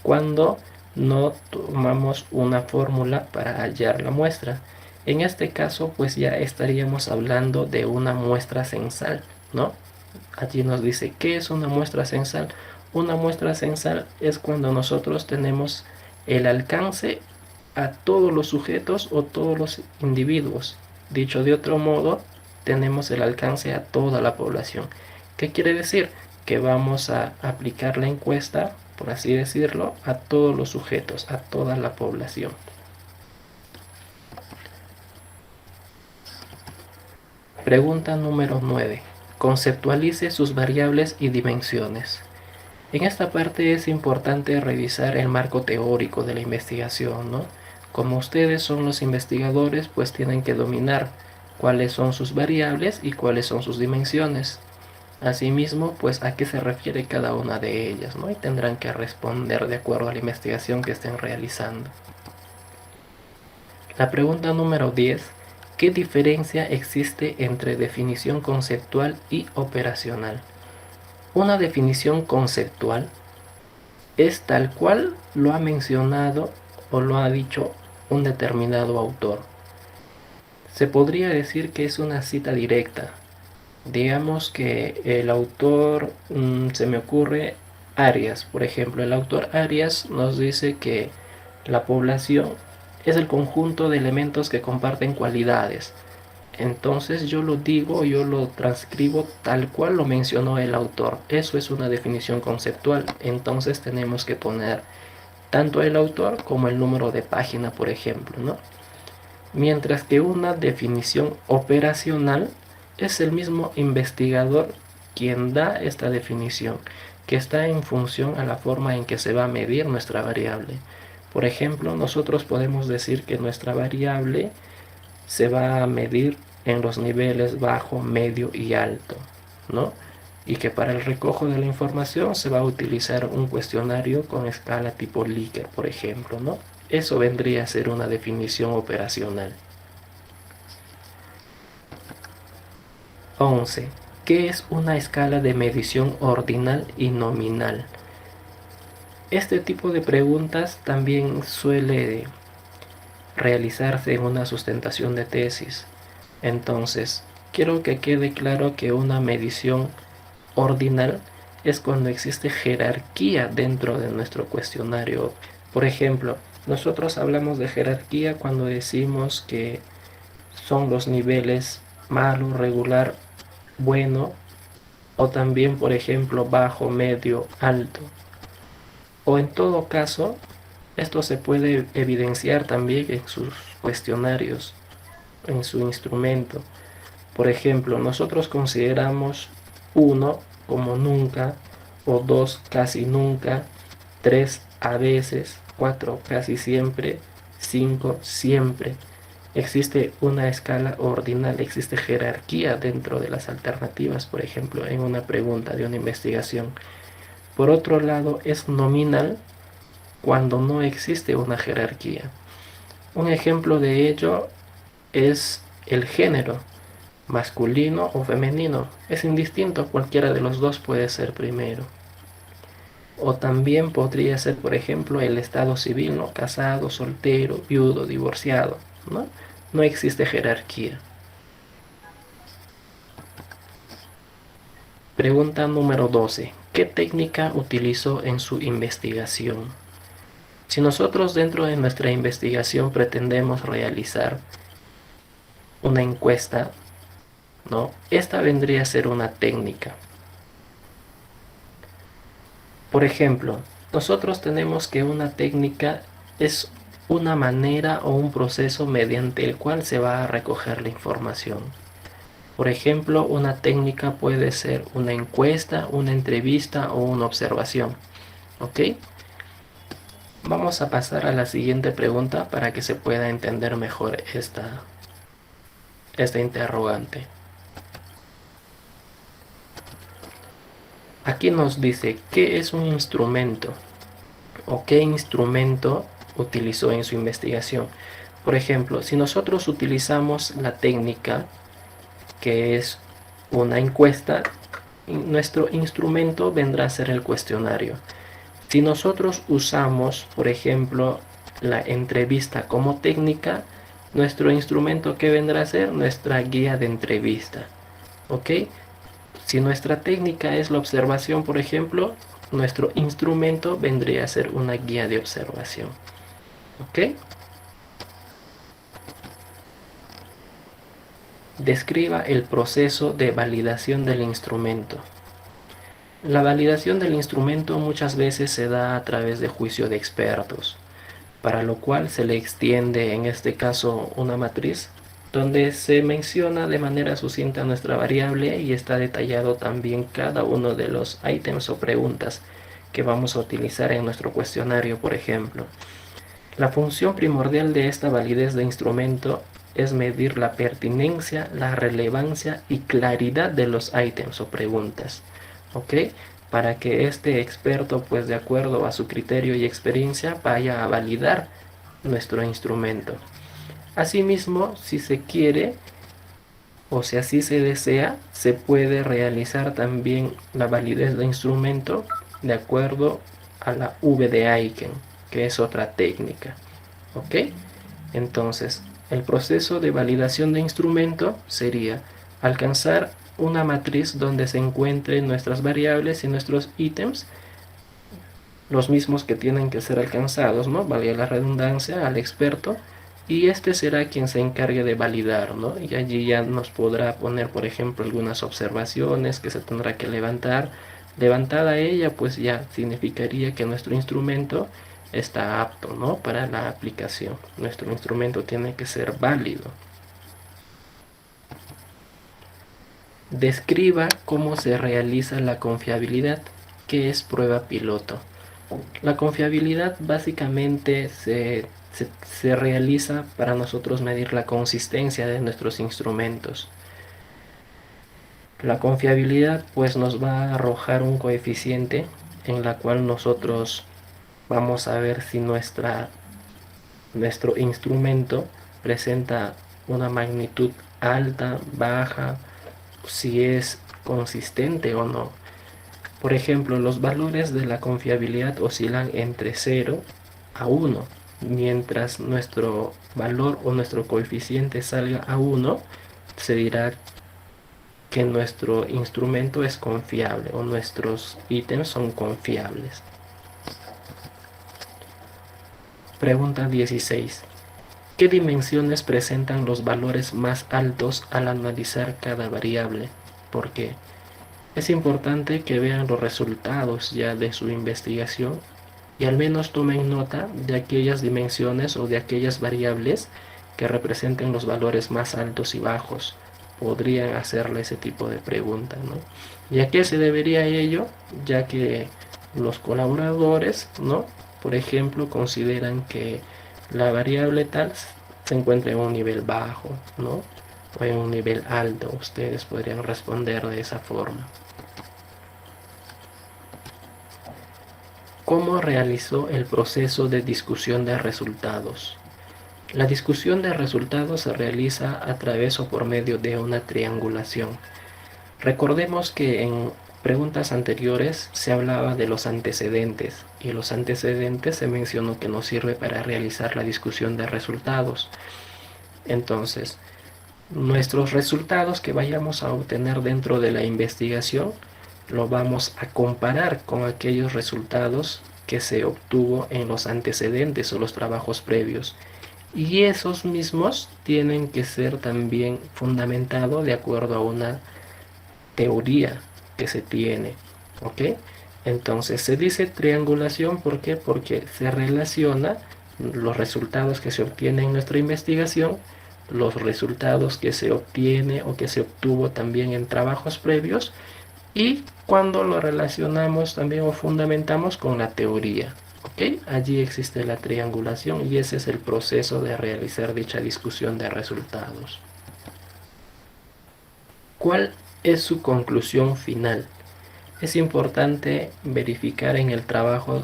cuando no tomamos una fórmula para hallar la muestra. En este caso, pues ya estaríamos hablando de una muestra censal, ¿no? Allí nos dice, ¿qué es una muestra censal? Una muestra censal es cuando nosotros tenemos el alcance a todos los sujetos o todos los individuos. Dicho de otro modo, tenemos el alcance a toda la población. ¿Qué quiere decir? Que vamos a aplicar la encuesta, por así decirlo, a todos los sujetos, a toda la población. Pregunta número 9. Conceptualice sus variables y dimensiones. En esta parte es importante revisar el marco teórico de la investigación, ¿no? Como ustedes son los investigadores, pues tienen que dominar cuáles son sus variables y cuáles son sus dimensiones. Asimismo, pues a qué se refiere cada una de ellas, ¿no? Y tendrán que responder de acuerdo a la investigación que estén realizando. La pregunta número 10. ¿Qué diferencia existe entre definición conceptual y operacional? Una definición conceptual es tal cual lo ha mencionado o lo ha dicho un determinado autor. Se podría decir que es una cita directa. Digamos que el autor, se me ocurre Arias, por ejemplo. El autor Arias nos dice que la población es el conjunto de elementos que comparten cualidades. Entonces yo lo digo, yo lo transcribo tal cual lo mencionó el autor. Eso es una definición conceptual. Entonces tenemos que poner tanto el autor como el número de página, por ejemplo, ¿no? Mientras que una definición operacional es el mismo investigador quien da esta definición, que está en función a la forma en que se va a medir nuestra variable. Por ejemplo, nosotros podemos decir que nuestra variable se va a medir en los niveles bajo, medio y alto, ¿no? Y que para el recojo de la información se va a utilizar un cuestionario con escala tipo Likert, por ejemplo, ¿no? Eso vendría a ser una definición operacional. 11. ¿Qué es una escala de medición ordinal y nominal? Este tipo de preguntas también suele realizarse en una sustentación de tesis. Entonces, quiero que quede claro que una medición ordinal es cuando existe jerarquía dentro de nuestro cuestionario. Por ejemplo, nosotros hablamos de jerarquía cuando decimos que son los niveles malo, regular, bueno, o también, por ejemplo, bajo, medio, alto. O en todo caso, esto se puede evidenciar también en sus cuestionarios, en su instrumento. Por ejemplo, nosotros consideramos 1 como nunca, o 2 casi nunca, 3 a veces, 4 casi siempre, 5 siempre. Existe una escala ordinal, existe jerarquía dentro de las alternativas, por ejemplo, en una pregunta de una investigación. Por otro lado, es nominal cuando no existe una jerarquía. Un ejemplo de ello es el género, masculino o femenino. Es indistinto, cualquiera de los dos puede ser primero. O también podría ser, por ejemplo, el estado civil, ¿no? Casado, soltero, viudo, divorciado, ¿no? No existe jerarquía. Pregunta número 12. ¿Qué técnica utilizó en su investigación? Si nosotros dentro de nuestra investigación pretendemos realizar una encuesta, ¿no? Esta vendría a ser una técnica. Por ejemplo, nosotros tenemos que una técnica es una manera o un proceso mediante el cual se va a recoger la información. Por ejemplo, una técnica puede ser una encuesta, una entrevista o una observación. ¿Ok? Vamos a pasar a la siguiente pregunta para que se pueda entender mejor esta interrogante. Aquí nos dice, ¿qué es un instrumento? ¿O qué instrumento utilizó en su investigación? Por ejemplo, si nosotros utilizamos la técnica que es una encuesta, nuestro instrumento vendrá a ser el cuestionario. Si nosotros usamos, por ejemplo, la entrevista como técnica, nuestro instrumento que vendrá a ser nuestra guía de entrevista. ¿Ok? Si nuestra técnica es la observación, por ejemplo, nuestro instrumento vendría a ser una guía de observación. ¿Ok? Describa el proceso de validación del instrumento. La validación del instrumento muchas veces se da a través de juicio de expertos, para lo cual se le extiende en este caso una matriz donde se menciona de manera sucinta nuestra variable y está detallado también cada uno de los ítems o preguntas que vamos a utilizar en nuestro cuestionario, por ejemplo. La función primordial de esta validez de instrumento es medir la pertinencia, la relevancia y claridad de los ítems o preguntas, ¿ok? Para que este experto, pues de acuerdo a su criterio y experiencia, vaya a validar nuestro instrumento. Asimismo, si se quiere o si así se desea, se puede realizar también la validez de instrumento de acuerdo a la V de Aiken, que es otra técnica. ¿Ok? Entonces, el proceso de validación de instrumento sería alcanzar una matriz donde se encuentren nuestras variables y nuestros ítems, los mismos que tienen que ser alcanzados, ¿no? Valga la redundancia, al experto, y este será quien se encargue de validar, ¿no? Y allí ya nos podrá poner, por ejemplo, algunas observaciones que se tendrá que levantar. Levantada ella, pues ya significaría que nuestro instrumento está apto, ¿no? Para la aplicación. Nuestro instrumento tiene que ser válido. Describa cómo se realiza la confiabilidad, que es prueba piloto. La confiabilidad básicamente se realiza para nosotros medir la consistencia de nuestros instrumentos. La confiabilidad pues nos va a arrojar un coeficiente en la cual nosotros vamos a ver si nuestro instrumento presenta una magnitud alta, baja, si es consistente o no. Por ejemplo, los valores de la confiabilidad oscilan entre 0 a 1. Mientras nuestro valor o nuestro coeficiente salga a 1, se dirá que nuestro instrumento es confiable o nuestros ítems son confiables. Pregunta 16. ¿Qué dimensiones presentan los valores más altos al analizar cada variable? ¿Por qué? Es importante que vean los resultados ya de su investigación y al menos tomen nota de aquellas dimensiones o de aquellas variables que representen los valores más altos y bajos. Podrían hacerle ese tipo de pregunta, ¿no? ¿Y a qué se debería ello? Ya que los colaboradores, ¿no? Por ejemplo, consideran que la variable tal se encuentra en un nivel bajo, ¿no? O en un nivel alto. Ustedes podrían responder de esa forma. ¿Cómo realizó el proceso de discusión de resultados? La discusión de resultados se realiza a través o por medio de una triangulación. Recordemos que en preguntas anteriores se hablaba de los antecedentes y los antecedentes se mencionó que nos sirve para realizar la discusión de resultados. Entonces, nuestros resultados que vayamos a obtener dentro de la investigación lo vamos a comparar con aquellos resultados que se obtuvo en los antecedentes o los trabajos previos. Y esos mismos tienen que ser también fundamentados de acuerdo a una teoría que se tiene, ¿ok? Entonces se dice triangulación, ¿por qué? Porque se relaciona los resultados que se obtienen en nuestra investigación, los resultados que se obtiene o que se obtuvo también en trabajos previos y cuando lo relacionamos también o fundamentamos con la teoría. ¿Ok? Allí existe la triangulación y ese es el proceso de realizar dicha discusión de resultados. ¿Cuál es su conclusión final? Es importante verificar en el trabajo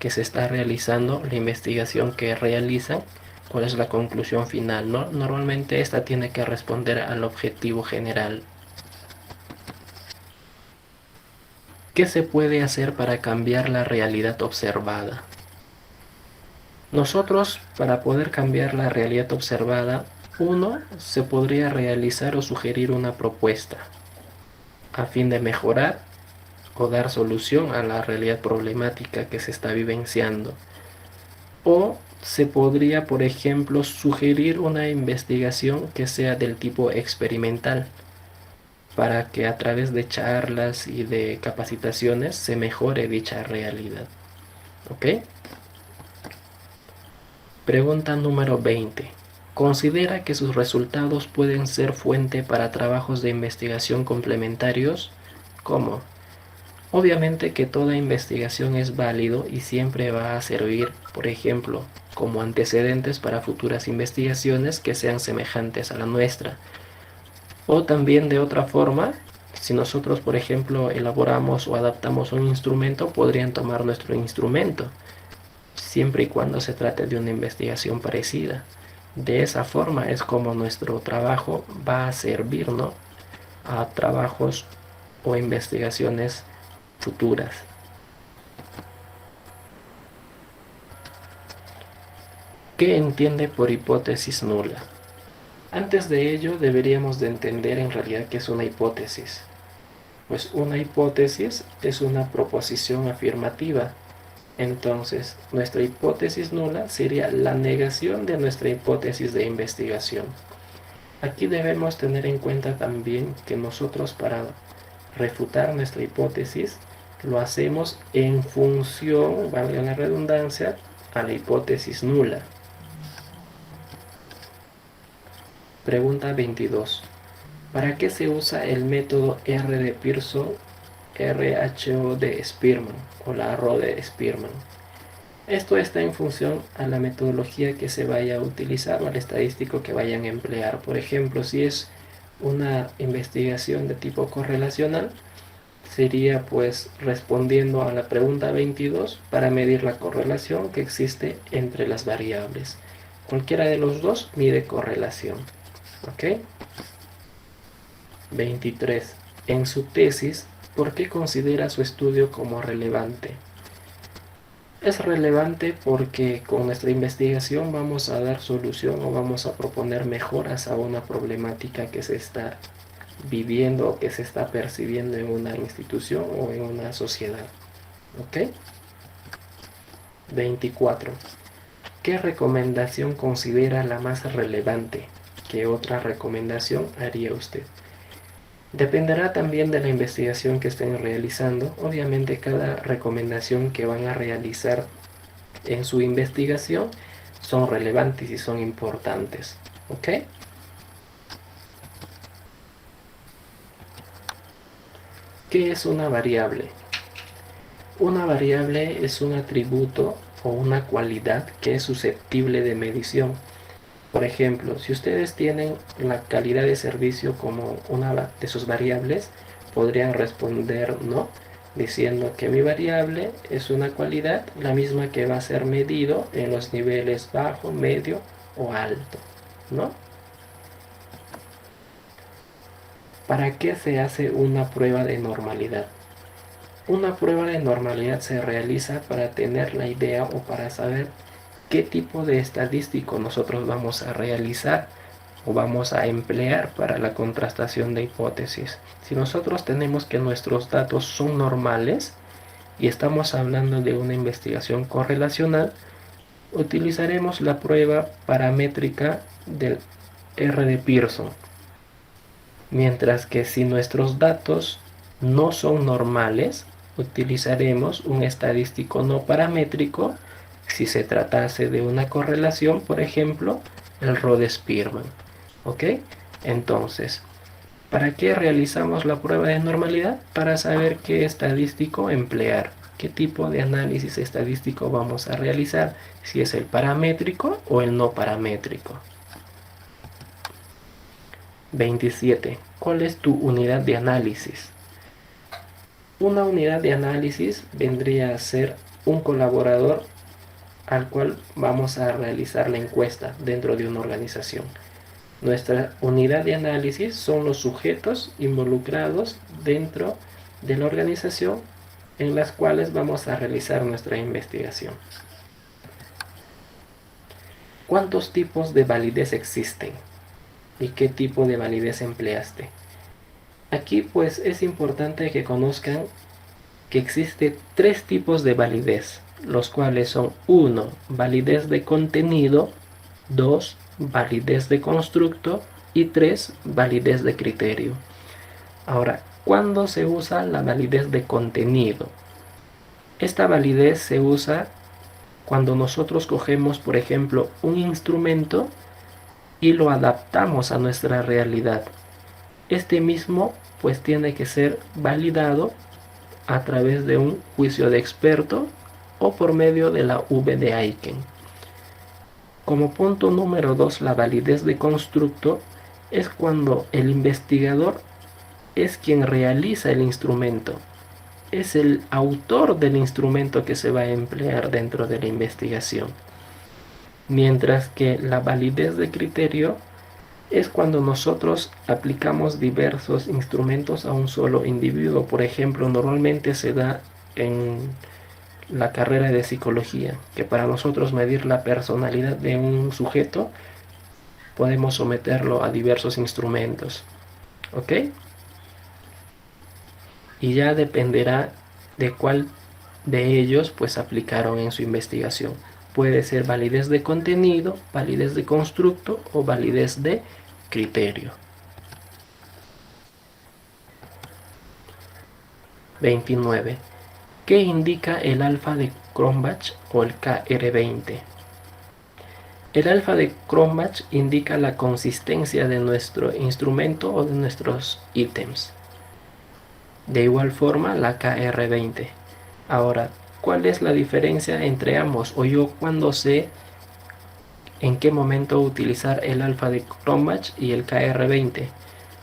que se está realizando, la investigación que realizan, cuál es la conclusión final, ¿no? Normalmente esta tiene que responder al objetivo general. ¿Qué se puede hacer para cambiar la realidad observada? Nosotros, para poder cambiar la realidad observada, se podría realizar o sugerir una propuesta a fin de mejorar o dar solución a la realidad problemática que se está vivenciando. O se podría, por ejemplo, sugerir una investigación que sea del tipo experimental, para que a través de charlas y de capacitaciones se mejore dicha realidad. ¿Ok? Pregunta número 20. ¿Considera que sus resultados pueden ser fuente para trabajos de investigación complementarios? ¿Cómo? Obviamente que toda investigación es válido y siempre va a servir, por ejemplo, como antecedentes para futuras investigaciones que sean semejantes a la nuestra. O también de otra forma, si nosotros, por ejemplo, elaboramos o adaptamos un instrumento, podrían tomar nuestro instrumento, siempre y cuando se trate de una investigación parecida. De esa forma es como nuestro trabajo va a servir, ¿no?, a trabajos o investigaciones futuras. ¿Qué entiende por hipótesis nula? Antes de ello deberíamos de entender en realidad qué es una hipótesis. Pues una hipótesis es una proposición afirmativa. Entonces, nuestra hipótesis nula sería la negación de nuestra hipótesis de investigación. Aquí debemos tener en cuenta también que nosotros para refutar nuestra hipótesis lo hacemos en función, valga la redundancia, a la hipótesis nula. Pregunta 22. ¿Para qué se usa el método R de Pearson, RHO de Spearman o la RO de Spearman? Esto está en función a la metodología que se vaya a utilizar o al estadístico que vayan a emplear. Por ejemplo, si es una investigación de tipo correlacional, sería pues respondiendo a la pregunta 22 para medir la correlación que existe entre las variables. Cualquiera de los dos mide correlación. ¿Ok? 23. En su tesis, ¿por qué considera su estudio como relevante? Es relevante porque con nuestra investigación vamos a dar solución o vamos a proponer mejoras a una problemática que se está viviendo o que se está percibiendo en una institución o en una sociedad. ¿Ok? 24. ¿Qué recomendación considera la más relevante? ¿Qué otra recomendación haría usted? Dependerá también de la investigación que estén realizando. Obviamente cada recomendación que van a realizar en su investigación son relevantes y son importantes. ¿Ok? ¿Qué es una variable? Una variable es un atributo o una cualidad que es susceptible de medición. Por ejemplo, si ustedes tienen la calidad de servicio como una de sus variables, podrían responder no, diciendo que mi variable es una cualidad, la misma que va a ser medido en los niveles bajo, medio o alto, ¿no? ¿Para qué se hace una prueba de normalidad? Una prueba de normalidad se realiza para tener la idea o para saber qué tipo de estadístico nosotros vamos a realizar o vamos a emplear para la contrastación de hipótesis. Si nosotros tenemos que nuestros datos son normales y estamos hablando de una investigación correlacional, utilizaremos la prueba paramétrica del R de Pearson. Mientras que si nuestros datos no son normales, utilizaremos un estadístico no paramétrico si se tratase de una correlación, por ejemplo, el RO de Spearman. ¿Ok? Entonces, ¿para qué realizamos la prueba de normalidad? Para saber qué estadístico emplear, qué tipo de análisis estadístico vamos a realizar, si es el paramétrico o el no paramétrico. 27. ¿Cuál es tu unidad de análisis? Una unidad de análisis vendría a ser un colaborador al cual vamos a realizar la encuesta dentro de una organización. Nuestra unidad de análisis son los sujetos involucrados dentro de la organización en las cuales vamos a realizar nuestra investigación. ¿Cuántos tipos de validez existen? ¿Y qué tipo de validez empleaste? Aquí pues es importante que conozcan que existen 3 tipos de validez, los cuales son 1. Validez de contenido, 2. Validez de constructo y 3. Validez de criterio. Ahora, ¿cuándo se usa la validez de contenido? Esta validez se usa cuando nosotros cogemos, por ejemplo, un instrumento y lo adaptamos a nuestra realidad. Este mismo pues tiene que ser validado a través de un juicio de experto o por medio de la V de Aiken. Como punto número 2, la validez de constructo es cuando el investigador es quien realiza el instrumento, es el autor del instrumento que se va a emplear dentro de la investigación. Mientras que la validez de criterio es cuando nosotros aplicamos diversos instrumentos a un solo individuo. Por ejemplo, normalmente se da en la carrera de psicología, que para nosotros medir la personalidad de un sujeto, podemos someterlo a diversos instrumentos. ¿Ok? Y ya dependerá de cuál de ellos pues aplicaron en su investigación. Puede ser validez de contenido, validez de constructo o validez de criterio. 29. ¿Qué indica el alfa de Cronbach o el KR20? El alfa de Cronbach indica la consistencia de nuestro instrumento o de nuestros ítems. De igual forma, la KR20. Ahora, ¿cuál es la diferencia entre ambos? O yo cuando sé en qué momento utilizar el alfa de Cronbach y el KR20.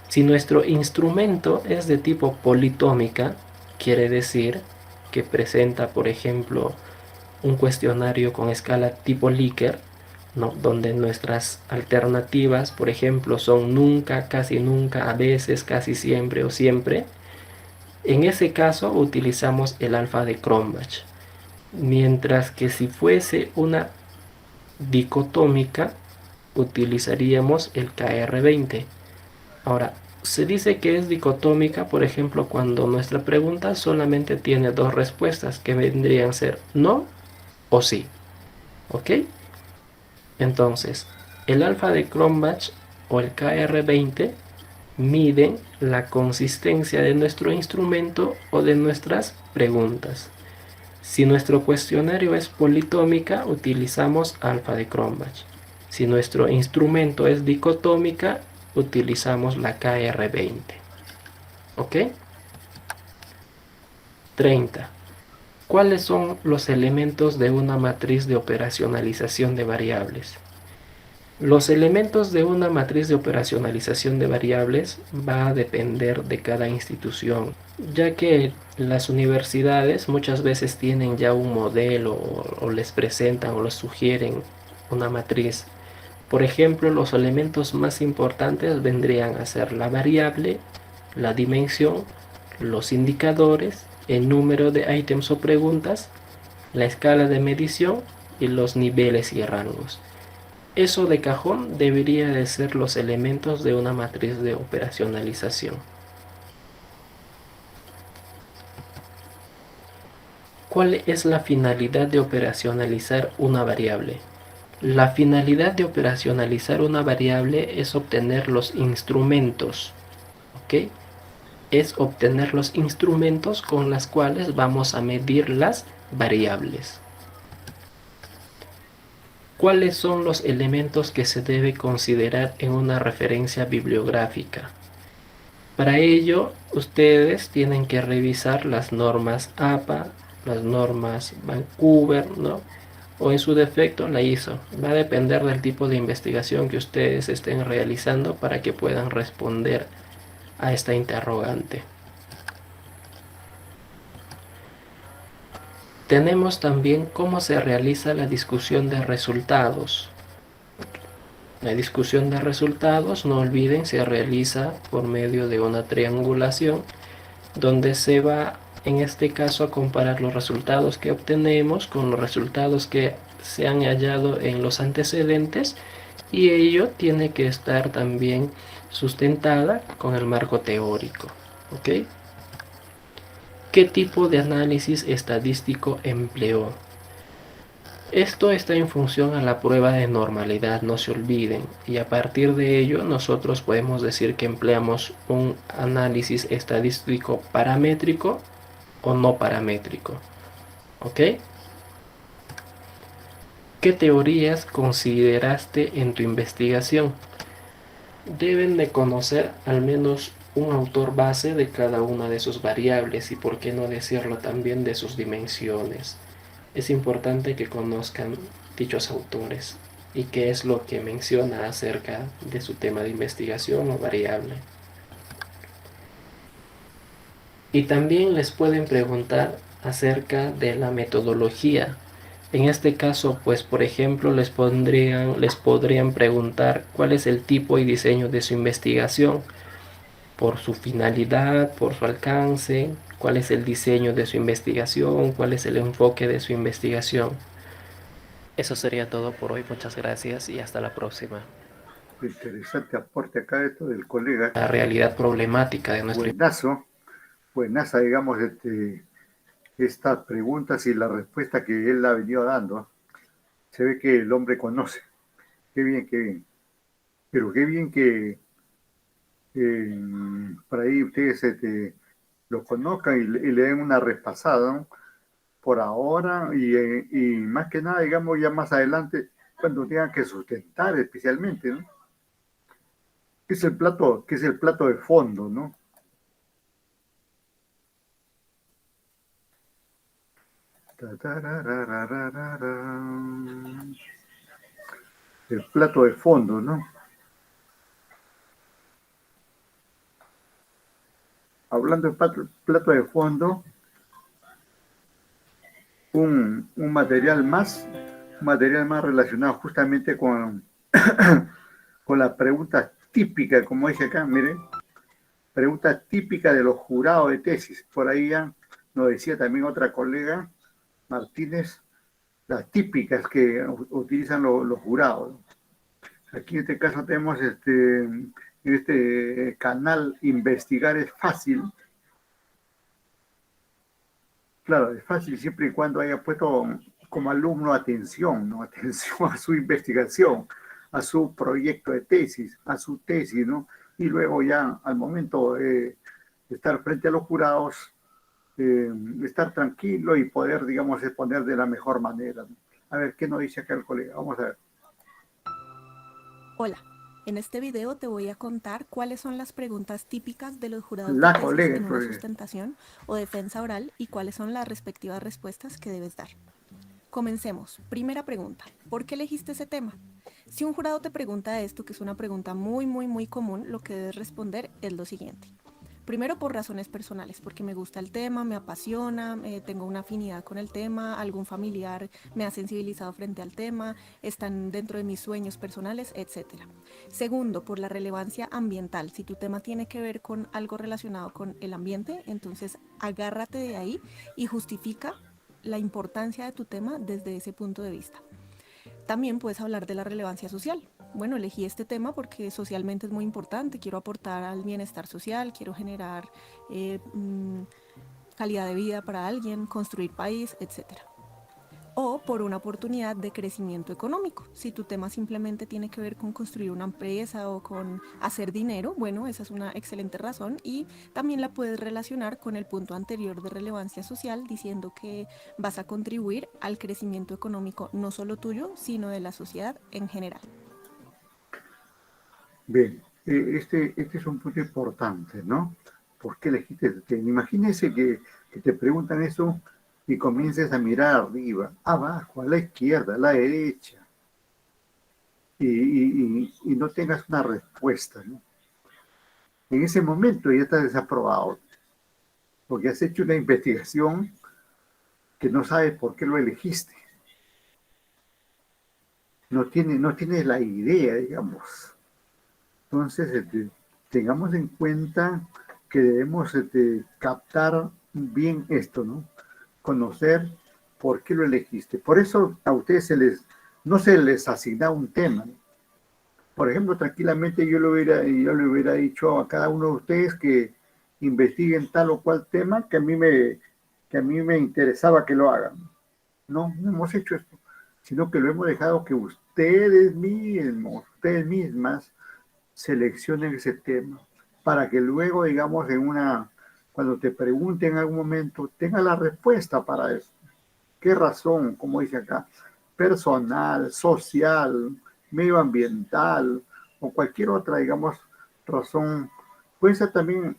Si nuestro instrumento es de tipo politómica, quiere decir que presenta, por ejemplo, un cuestionario con escala tipo Likert, ¿no? Donde nuestras alternativas, por ejemplo, son nunca, casi nunca, a veces, casi siempre o siempre. En ese caso utilizamos el alfa de Cronbach. Mientras que si fuese una dicotómica, utilizaríamos el KR20. Ahora, se dice que es dicotómica, por ejemplo, cuando nuestra pregunta solamente tiene dos respuestas, que vendrían a ser no o sí. ¿Ok? Entonces, el alfa de Cronbach o el KR20 miden la consistencia de nuestro instrumento o de nuestras preguntas. Si nuestro cuestionario es politómica, utilizamos alfa de Cronbach. Si nuestro instrumento es dicotómica, utilizamos la KR20. ¿Ok? 30. ¿Cuáles son los elementos de una matriz de operacionalización de variables? Los elementos de una matriz de operacionalización de variables va a depender de cada institución, ya que las universidades muchas veces tienen ya un modelo o les presentan o les sugieren una matriz. Por ejemplo, los elementos más importantes vendrían a ser la variable, la dimensión, los indicadores, el número de ítems o preguntas, la escala de medición y los niveles y rangos. Eso de cajón debería de ser los elementos de una matriz de operacionalización. ¿Cuál es la finalidad de operacionalizar una variable? La finalidad de operacionalizar una variable es obtener los instrumentos, ¿ok? Es obtener los instrumentos con los cuales vamos a medir las variables. ¿Cuáles son los elementos que se debe considerar en una referencia bibliográfica? Para ello, ustedes tienen que revisar las normas APA, las normas Vancouver, ¿no? O en su defecto la ISO. Va a depender del tipo de investigación que ustedes estén realizando para que puedan responder a esta interrogante. Tenemos también cómo se realiza la discusión de resultados. La discusión de resultados, no olviden, se realiza por medio de una triangulación donde se va, en este caso, a comparar los resultados que obtenemos con los resultados que se han hallado en los antecedentes, y ello tiene que estar también sustentada con el marco teórico. ¿Ok? ¿Qué tipo de análisis estadístico empleó? Esto está en función a la prueba de normalidad, no se olviden, y a partir de ello nosotros podemos decir que empleamos un análisis estadístico paramétrico o no paramétrico. ¿Ok? ¿Qué teorías consideraste en tu investigación? Deben de conocer al menos un autor base de cada una de sus variables y, por qué no decirlo, también de sus dimensiones. Es importante que conozcan dichos autores y qué es lo que menciona acerca de su tema de investigación o variable. Y también les pueden preguntar acerca de la metodología. En este caso, pues por ejemplo, les podrían preguntar cuál es el tipo y diseño de su investigación, por su finalidad, por su alcance, cuál es el diseño de su investigación, cuál es el enfoque de su investigación. Eso sería todo por hoy. Muchas gracias y hasta la próxima. Interesante aporte acá esto del colega. La realidad problemática de nuestro... Buenaza, digamos, estas preguntas y la respuesta que él ha venido dando. Se ve que el hombre conoce. Qué bien, qué bien. Pero qué bien que por ahí ustedes lo conozcan y le den una repasada, ¿no? Por ahora y más que nada, digamos, ya más adelante, cuando tengan que sustentar especialmente, ¿no? ¿Qué es el plato de fondo, ¿no? El plato de fondo, ¿no? Hablando de plato de fondo, un material más relacionado justamente con, con la pregunta típica, como dice acá, miren, pregunta típica de los jurados de tesis. Por ahí ya nos decía también otra colega, Martínez, las típicas que utilizan los jurados. Aquí en este caso tenemos este canal Investigar es Fácil. Claro, es fácil siempre y cuando haya puesto como alumno atención, ¿no? Atención a su investigación, a su proyecto de tesis, a su tesis, ¿no? Y luego ya al momento de estar frente a los jurados, estar tranquilo y poder, digamos, exponer de la mejor manera, ¿no? A ver, ¿qué nos dice acá el colega? Vamos a ver. Hola, en este video te voy a contar cuáles son las preguntas típicas de los jurados de La tesis colega, en una colega. sustentación o defensa oral y cuáles son las respectivas respuestas que debes dar. Comencemos. Primera pregunta, ¿por qué elegiste ese tema? Si un jurado te pregunta esto, que es una pregunta muy común, lo que debes responder es lo siguiente. Primero, por razones personales, porque me gusta el tema, me apasiona, tengo una afinidad con el tema, algún familiar me ha sensibilizado frente al tema, están dentro de mis sueños personales, etc. Segundo, por la relevancia ambiental. Si tu tema tiene que ver con algo relacionado con el ambiente, entonces agárrate de ahí y justifica la importancia de tu tema desde ese punto de vista. También puedes hablar de la relevancia social. Bueno, elegí este tema porque socialmente es muy importante, quiero aportar al bienestar social, quiero generar calidad de vida para alguien, construir país, etc. O por una oportunidad de crecimiento económico. Si tu tema simplemente tiene que ver con construir una empresa o con hacer dinero, bueno, esa es una excelente razón y también la puedes relacionar con el punto anterior de relevancia social diciendo que vas a contribuir al crecimiento económico no solo tuyo, sino de la sociedad en general. Bien, este es un punto importante, ¿no? ¿Por qué elegiste este tema? Imagínese que te preguntan eso y comiences a mirar arriba, abajo, a la izquierda, a la derecha, y no tengas una respuesta, ¿no? En ese momento ya estás desaprobado, porque has hecho una investigación que no sabes por qué lo elegiste. No tienes la idea, digamos. Entonces, tengamos en cuenta que debemos captar bien esto, ¿no? Conocer por qué lo elegiste. Por eso a ustedes no se les asigna un tema. Por ejemplo, tranquilamente yo le hubiera dicho a cada uno de ustedes que investiguen tal o cual tema que a mí me interesaba que lo hagan. No hemos hecho esto, sino que lo hemos dejado que ustedes mismas seleccionen ese tema para que luego, digamos, cuando te pregunten en algún momento, tenga la respuesta para eso. ¿Qué razón? Como dice acá, personal, social, medioambiental o cualquier otra, digamos, razón. Puede ser también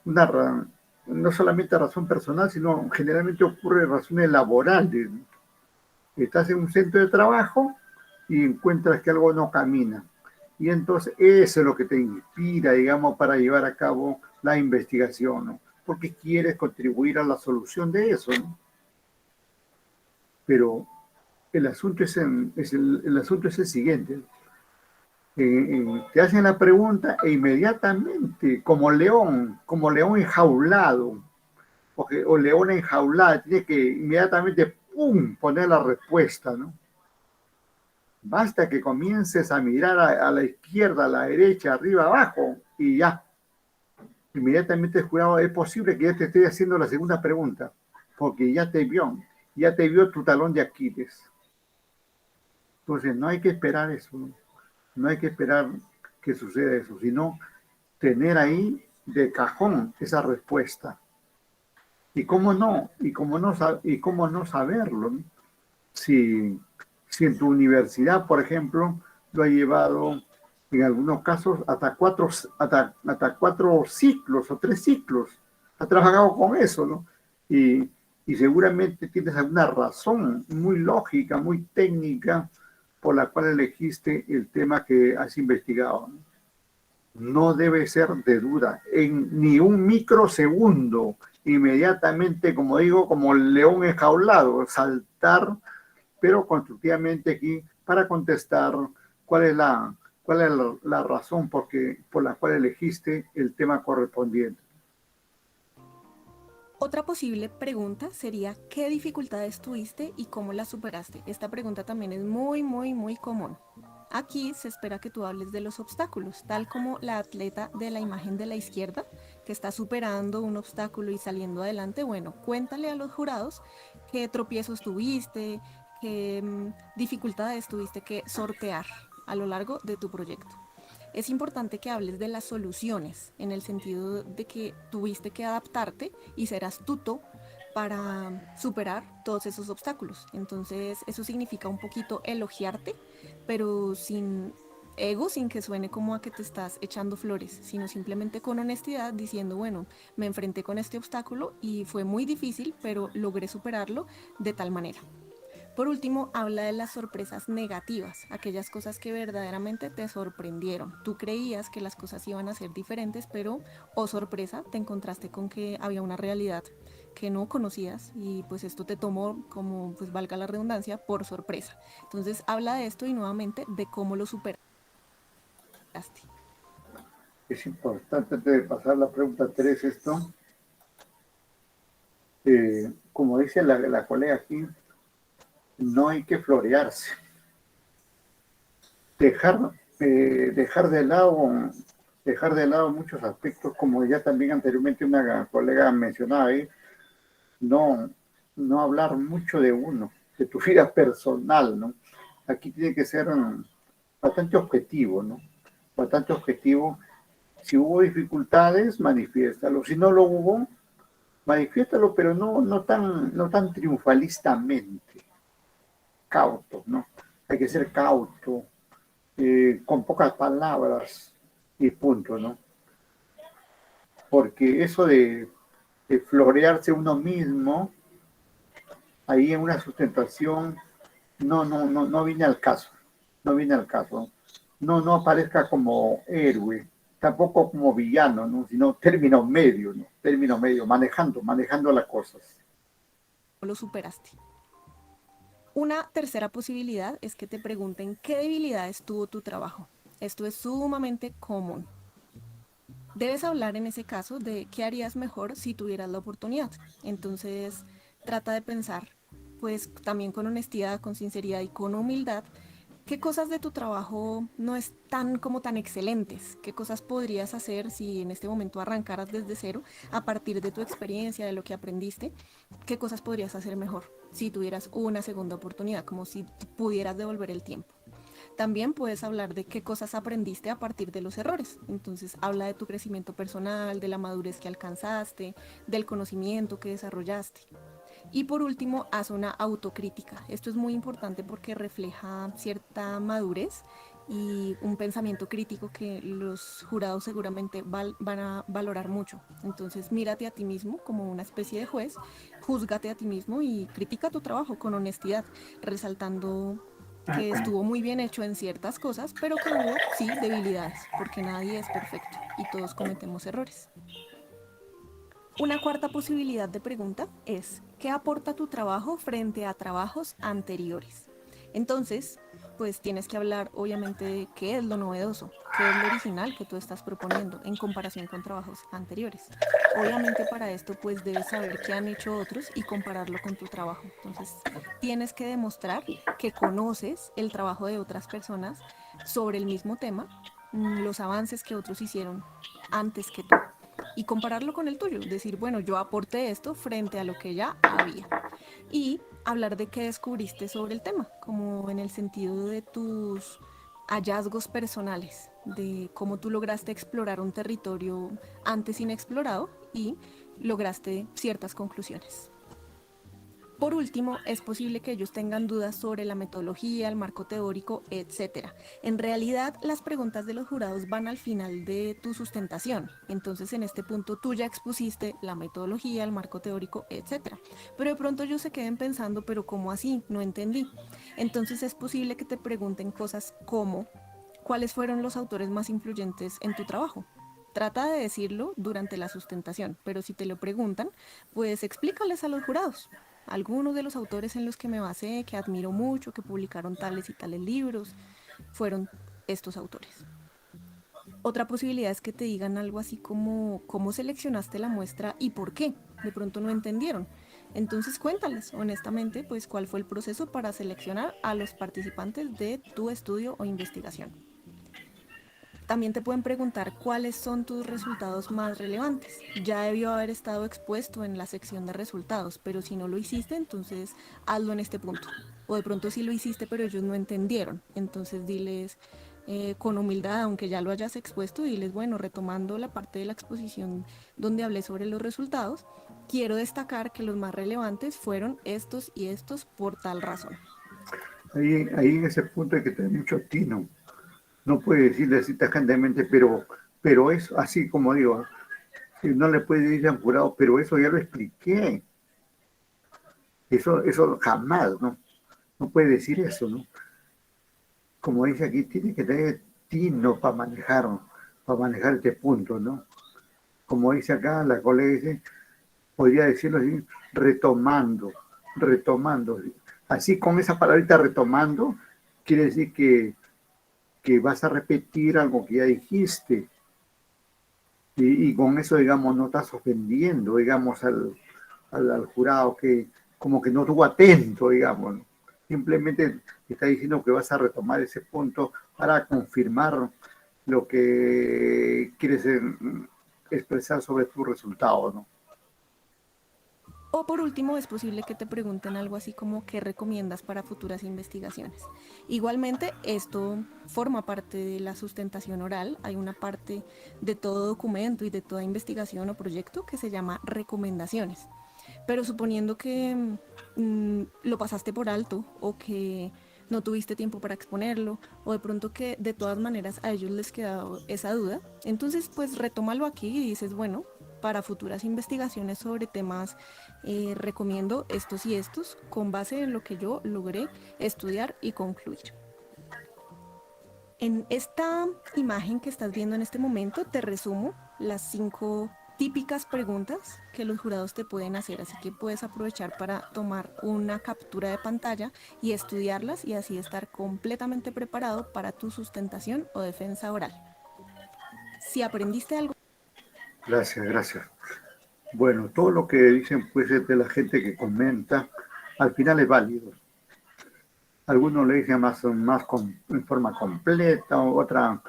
no solamente razón personal, sino generalmente ocurre razones laborales. Estás en un centro de trabajo y encuentras que algo no camina. Y entonces eso es lo que te inspira, digamos, para llevar a cabo la investigación, ¿no? Porque quieres contribuir a la solución de eso, ¿no? Pero el asunto es el siguiente. Te hacen la pregunta e inmediatamente, como león enjaulado, o leona enjaulada, tiene que inmediatamente, ¡pum!, poner la respuesta, ¿no? Basta que comiences a mirar a la izquierda, a la derecha, arriba, abajo, y ya. Inmediatamente el jurado, es posible que ya te esté haciendo la segunda pregunta, porque ya te vio tu talón de Aquiles. Entonces no hay que esperar eso, ¿no? No hay que esperar que suceda eso, sino tener ahí de cajón esa respuesta. ¿Y cómo no saberlo, ¿no? Si Si en tu universidad, por ejemplo, lo ha llevado en algunos casos hasta cuatro ciclos o 3 ciclos. Ha trabajado con eso, ¿no? Y seguramente tienes alguna razón muy lógica, muy técnica, por la cual elegiste el tema que has investigado, ¿no? No debe ser de duda, en ni un microsegundo, inmediatamente, como digo, como el león enjaulado, saltar, pero constructivamente aquí para contestar cuál es la razón por la cual elegiste el tema correspondiente. Otra posible pregunta sería, ¿qué dificultades tuviste y cómo las superaste? Esta pregunta también es muy común. Aquí se espera que tú hables de los obstáculos, tal como la atleta de la imagen de la izquierda, que está superando un obstáculo y saliendo adelante. Bueno, cuéntale a los jurados qué tropiezos tuviste, qué dificultades tuviste que sortear a lo largo de tu proyecto. Es importante que hables de las soluciones, en el sentido de que tuviste que adaptarte y ser astuto para superar todos esos obstáculos. Entonces, eso significa un poquito elogiarte, pero sin ego, sin que suene como a que te estás echando flores, sino simplemente con honestidad diciendo, bueno, me enfrenté con este obstáculo y fue muy difícil, pero logré superarlo de tal manera. Por último, habla de las sorpresas negativas, aquellas cosas que verdaderamente te sorprendieron. Tú creías que las cosas iban a ser diferentes, pero, oh sorpresa, te encontraste con que había una realidad que no conocías y pues esto te tomó, como pues valga la redundancia, por sorpresa. Entonces habla de esto y nuevamente de cómo lo superaste. Es importante, antes de pasar a la pregunta 3, esto, como dice la colega aquí, no hay que florearse. Dejar de lado muchos aspectos, como ya también anteriormente una colega mencionaba ahí, no hablar mucho de uno, de tu vida personal, ¿no? Aquí tiene que ser bastante objetivo, ¿no? Bastante objetivo. Si hubo dificultades, manifiéstalo. Si no lo hubo, manifiéstalo, pero no tan triunfalistamente. Cauto, ¿no? Hay que ser cauto, con pocas palabras y punto, ¿no? Porque eso de florearse uno mismo, ahí en una sustentación, no viene al caso, no viene al caso. No aparezca como héroe, tampoco como villano, ¿no? Sino término medio, ¿no? Término medio, manejando las cosas. Lo superaste. Una tercera posibilidad es que te pregunten qué debilidades tuvo tu trabajo. Esto es sumamente común. Debes hablar en ese caso de qué harías mejor si tuvieras la oportunidad. Entonces, trata de pensar, pues también con honestidad, con sinceridad y con humildad, qué cosas de tu trabajo no están como tan excelentes, qué cosas podrías hacer si en este momento arrancaras desde cero, a partir de tu experiencia, de lo que aprendiste, qué cosas podrías hacer mejor si tuvieras una segunda oportunidad, como si pudieras devolver el tiempo. También puedes hablar de qué cosas aprendiste a partir de los errores. Entonces, habla de tu crecimiento personal, de la madurez que alcanzaste, del conocimiento que desarrollaste. Y por último, haz una autocrítica. Esto es muy importante porque refleja cierta madurez y un pensamiento crítico que los jurados seguramente van a valorar mucho. Entonces, mírate a ti mismo como una especie de juez, júzgate a ti mismo y critica tu trabajo con honestidad, resaltando que estuvo muy bien hecho en ciertas cosas, pero que hubo, sí, debilidades, porque nadie es perfecto y todos cometemos errores. Una cuarta posibilidad de pregunta es, ¿qué aporta tu trabajo frente a trabajos anteriores? Entonces, pues tienes que hablar obviamente de qué es lo novedoso, qué es lo original que tú estás proponiendo en comparación con trabajos anteriores. Obviamente para esto pues debes saber qué han hecho otros y compararlo con tu trabajo. Entonces tienes que demostrar que conoces el trabajo de otras personas sobre el mismo tema, los avances que otros hicieron antes que tú y compararlo con el tuyo, decir, bueno, yo aporté esto frente a lo que ya había. Y hablar de qué descubriste sobre el tema, como en el sentido de tus hallazgos personales, de cómo tú lograste explorar un territorio antes inexplorado y lograste ciertas conclusiones. Por último, es posible que ellos tengan dudas sobre la metodología, el marco teórico, etc. En realidad, las preguntas de los jurados van al final de tu sustentación. Entonces, en este punto tú ya expusiste la metodología, el marco teórico, etc. Pero de pronto ellos se queden pensando, pero ¿cómo así? No entendí. Entonces es posible que te pregunten cosas como ¿cuáles fueron los autores más influyentes en tu trabajo? Trata de decirlo durante la sustentación, pero si te lo preguntan, pues explícales a los jurados. Algunos de los autores en los que me basé, que admiro mucho, que publicaron tales y tales libros, fueron estos autores. Otra posibilidad es que te digan algo así como ¿cómo seleccionaste la muestra y por qué? De pronto no entendieron. Entonces cuéntales honestamente pues cuál fue el proceso para seleccionar a los participantes de tu estudio o investigación. También te pueden preguntar cuáles son tus resultados más relevantes. Ya debió haber estado expuesto en la sección de resultados, pero si no lo hiciste, entonces hazlo en este punto. O de pronto sí lo hiciste, pero ellos no entendieron. Entonces diles con humildad, aunque ya lo hayas expuesto, diles, bueno, retomando la parte de la exposición donde hablé sobre los resultados, quiero destacar que los más relevantes fueron estos y estos por tal razón. Ahí en ese punto hay que tener mucho tino. No puede decirle así tajantemente, pero es así como digo, no le puede decir a un jurado, pero eso ya lo expliqué. Eso jamás, ¿no? No puede decir eso, ¿no? Como dice aquí, tiene que tener tino para manejar este punto, ¿no? Como dice acá, la colega dice, podría decirlo así, retomando. Así con esa palabrita retomando, quiere decir que vas a repetir algo que ya dijiste. Y con eso, digamos, no estás ofendiendo, digamos, al jurado que como que no estuvo atento, digamos, ¿no? Simplemente está diciendo que vas a retomar ese punto para confirmar lo que quieres expresar sobre tu resultado, ¿no? O por último, es posible que te pregunten algo así como ¿qué recomiendas para futuras investigaciones? Igualmente, esto forma parte de la sustentación oral. Hay una parte de todo documento y de toda investigación o proyecto que se llama recomendaciones. Pero suponiendo que lo pasaste por alto o que no tuviste tiempo para exponerlo o de pronto que de todas maneras a ellos les queda esa duda, entonces pues retómalo aquí y dices, bueno, para futuras investigaciones sobre temas recomiendo estos y estos con base en lo que yo logré estudiar y concluir. En esta imagen que estás viendo en este momento te resumo las 5 típicas preguntas que los jurados te pueden hacer, así que puedes aprovechar para tomar una captura de pantalla y estudiarlas y así estar completamente preparado para tu sustentación o defensa oral. Si aprendiste algo... Gracias. Bueno, todo lo que dicen pues de la gente que comenta, al final es válido. Algunos le dicen en forma completa, otra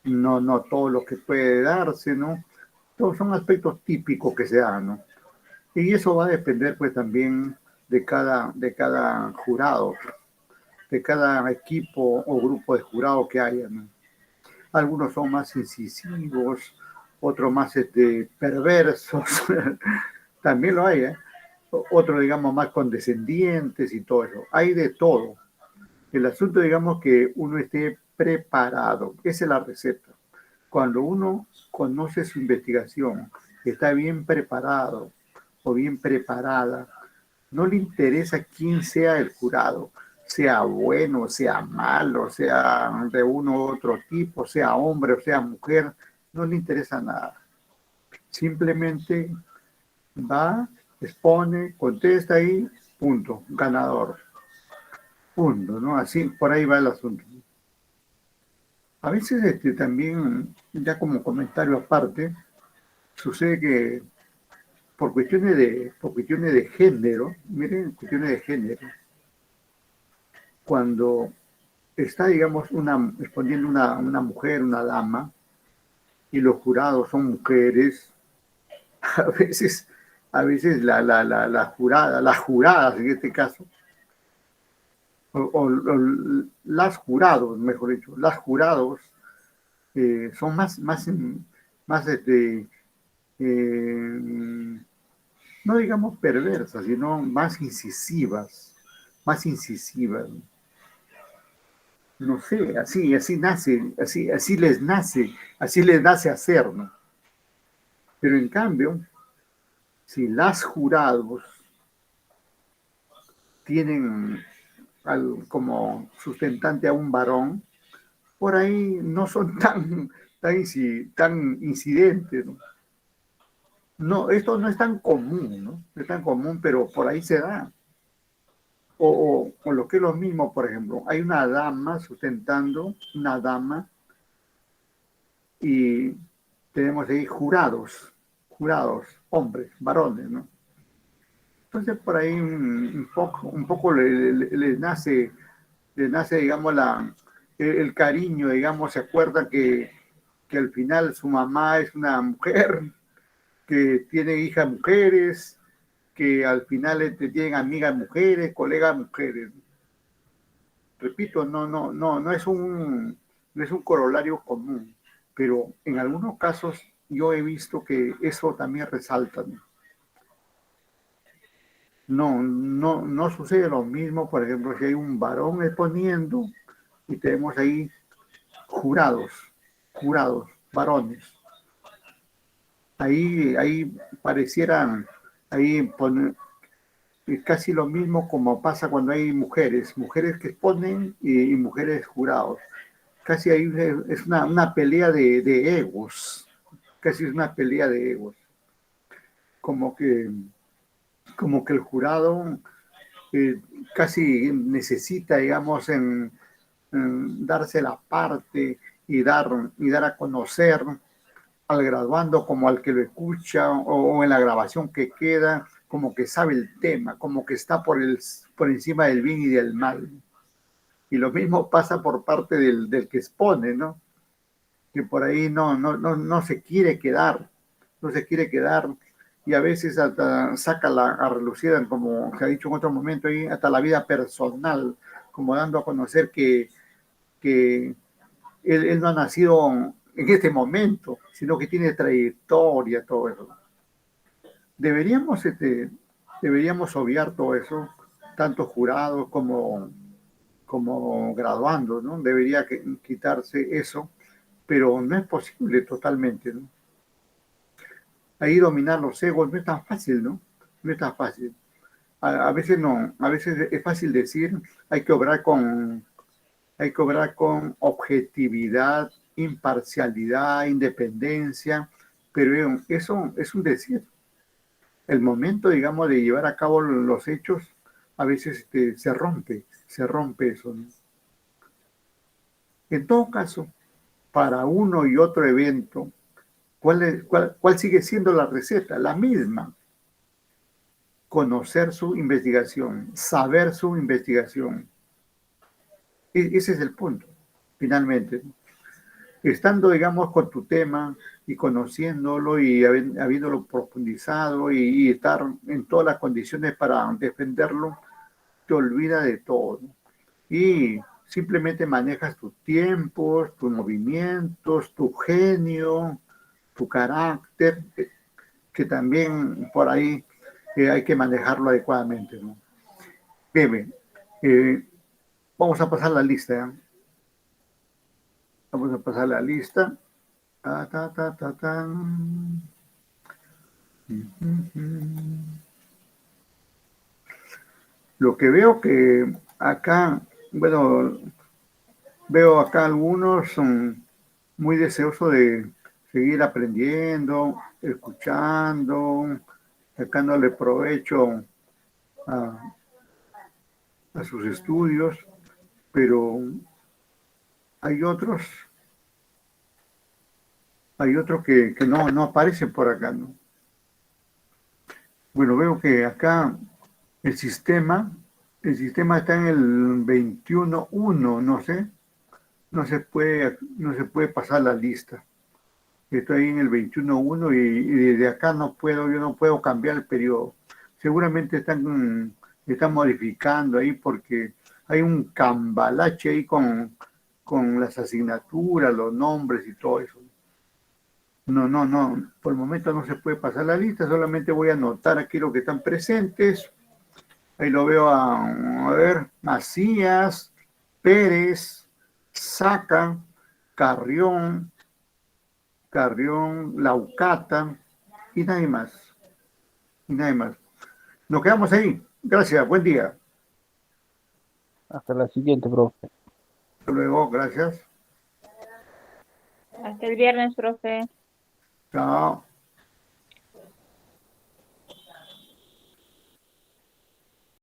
no todo lo que puede darse, ¿no? Todos son aspectos típicos que se dan, ¿no? Y eso va a depender pues también de cada jurado, de cada equipo o grupo de jurados que haya, ¿no? Algunos son más incisivos, otros más perversos, también lo hay, ¿eh? Otros, digamos, más condescendientes y todo eso. Hay de todo. El asunto, digamos, que uno esté preparado. Esa es la receta. Cuando uno conoce su investigación, está bien preparado o bien preparada, no le interesa quién sea el jurado, sea bueno, sea malo, sea de uno u otro tipo, sea hombre o sea mujer, no le interesa nada. Simplemente va, expone, contesta ahí, punto, ganador. Punto, ¿no? Así, por ahí va el asunto. A veces también, ya como comentario aparte, sucede que por cuestiones de género, miren, cuestiones de género, cuando está, digamos, exponiendo una mujer, una dama, y los jurados son mujeres, a veces las juradas en este caso, o las jurados, mejor dicho, las jurados son más no digamos perversas, sino más incisivas, más incisivas. No sé, así nace, así les nace hacer, ¿no? Pero en cambio, si las jurados tienen como sustentante a un varón, por ahí no son tan incidentes, ¿no? No, esto no es tan común, ¿no? No es tan común, pero por ahí se da. O lo que es lo mismo, por ejemplo, hay una dama sustentando, una dama, y tenemos ahí jurados, hombres, varones, ¿no? Entonces por ahí un poco le nace, digamos, el cariño, digamos, se acuerda que al final su mamá es una mujer, que tiene hijas mujeres, que al final tienen amigas mujeres, colegas mujeres. Repito, no es un corolario común, pero en algunos casos yo he visto que eso también resalta. No sucede lo mismo, por ejemplo, si hay un varón exponiendo y tenemos ahí jurados, varones. Ahí parecieran, ahí poner, es casi lo mismo como pasa cuando hay mujeres que exponen y mujeres jurados. Casi ahí es una pelea de egos, casi es una pelea de egos. Como que, como que el jurado casi necesita, digamos, en darse la parte y dar a conocer al graduando como al que lo escucha o en la grabación que queda, como que sabe el tema, como que está por encima del bien y del mal. Y lo mismo pasa por parte del que expone, ¿no? Que por ahí no se quiere quedar, y a veces hasta saca a relucir, como se ha dicho en otro momento, ahí, hasta la vida personal, como dando a conocer que él no ha nacido en este momento, sino que tiene trayectoria, todo eso. Deberíamos, deberíamos obviar todo eso, tanto jurados como graduandos, ¿no? Debería quitarse eso, pero no es posible totalmente, ¿no? Ahí dominar los egos no es tan fácil, ¿no? No es tan fácil. A veces no, a veces es fácil decir, hay que obrar con objetividad, imparcialidad, independencia, pero eso es un decir. El momento, digamos, de llevar a cabo los hechos, a veces se rompe eso, ¿no? En todo caso, para uno y otro evento, ¿cuál sigue siendo la receta? La misma. Conocer su investigación, saber su investigación. Ese es el punto, finalmente. Estando, digamos, con tu tema y conociéndolo y habiéndolo profundizado y estar en todas las condiciones para defenderlo, te olvidas de todo. Y simplemente manejas tus tiempos, tus movimientos, tu genio, tu carácter, que también por ahí hay que manejarlo adecuadamente, ¿no? Bien, vamos a pasar la lista, ¿eh? Vamos a pasar la lista. Lo que veo que acá, bueno, veo acá algunos son muy deseosos de seguir aprendiendo, escuchando, sacándole provecho a, a sus estudios, pero hay otros que no aparecen por acá, ¿no? Bueno, veo que acá el sistema está en el 21.1, no sé, no se puede pasar la lista. Estoy ahí en el 21.1 y desde acá yo no puedo cambiar el periodo. Seguramente están modificando ahí porque hay un cambalache ahí con las asignaturas, los nombres y todo eso. No. Por el momento no se puede pasar la lista, solamente voy a anotar aquí los que están presentes. Ahí lo veo a ver, Macías, Pérez, Saca, Carrión, Laucata y nadie más. Y nadie más. Nos quedamos ahí. Gracias, buen día. Hasta la siguiente, profe. Hasta luego, gracias. Hasta el viernes, profe. Chao.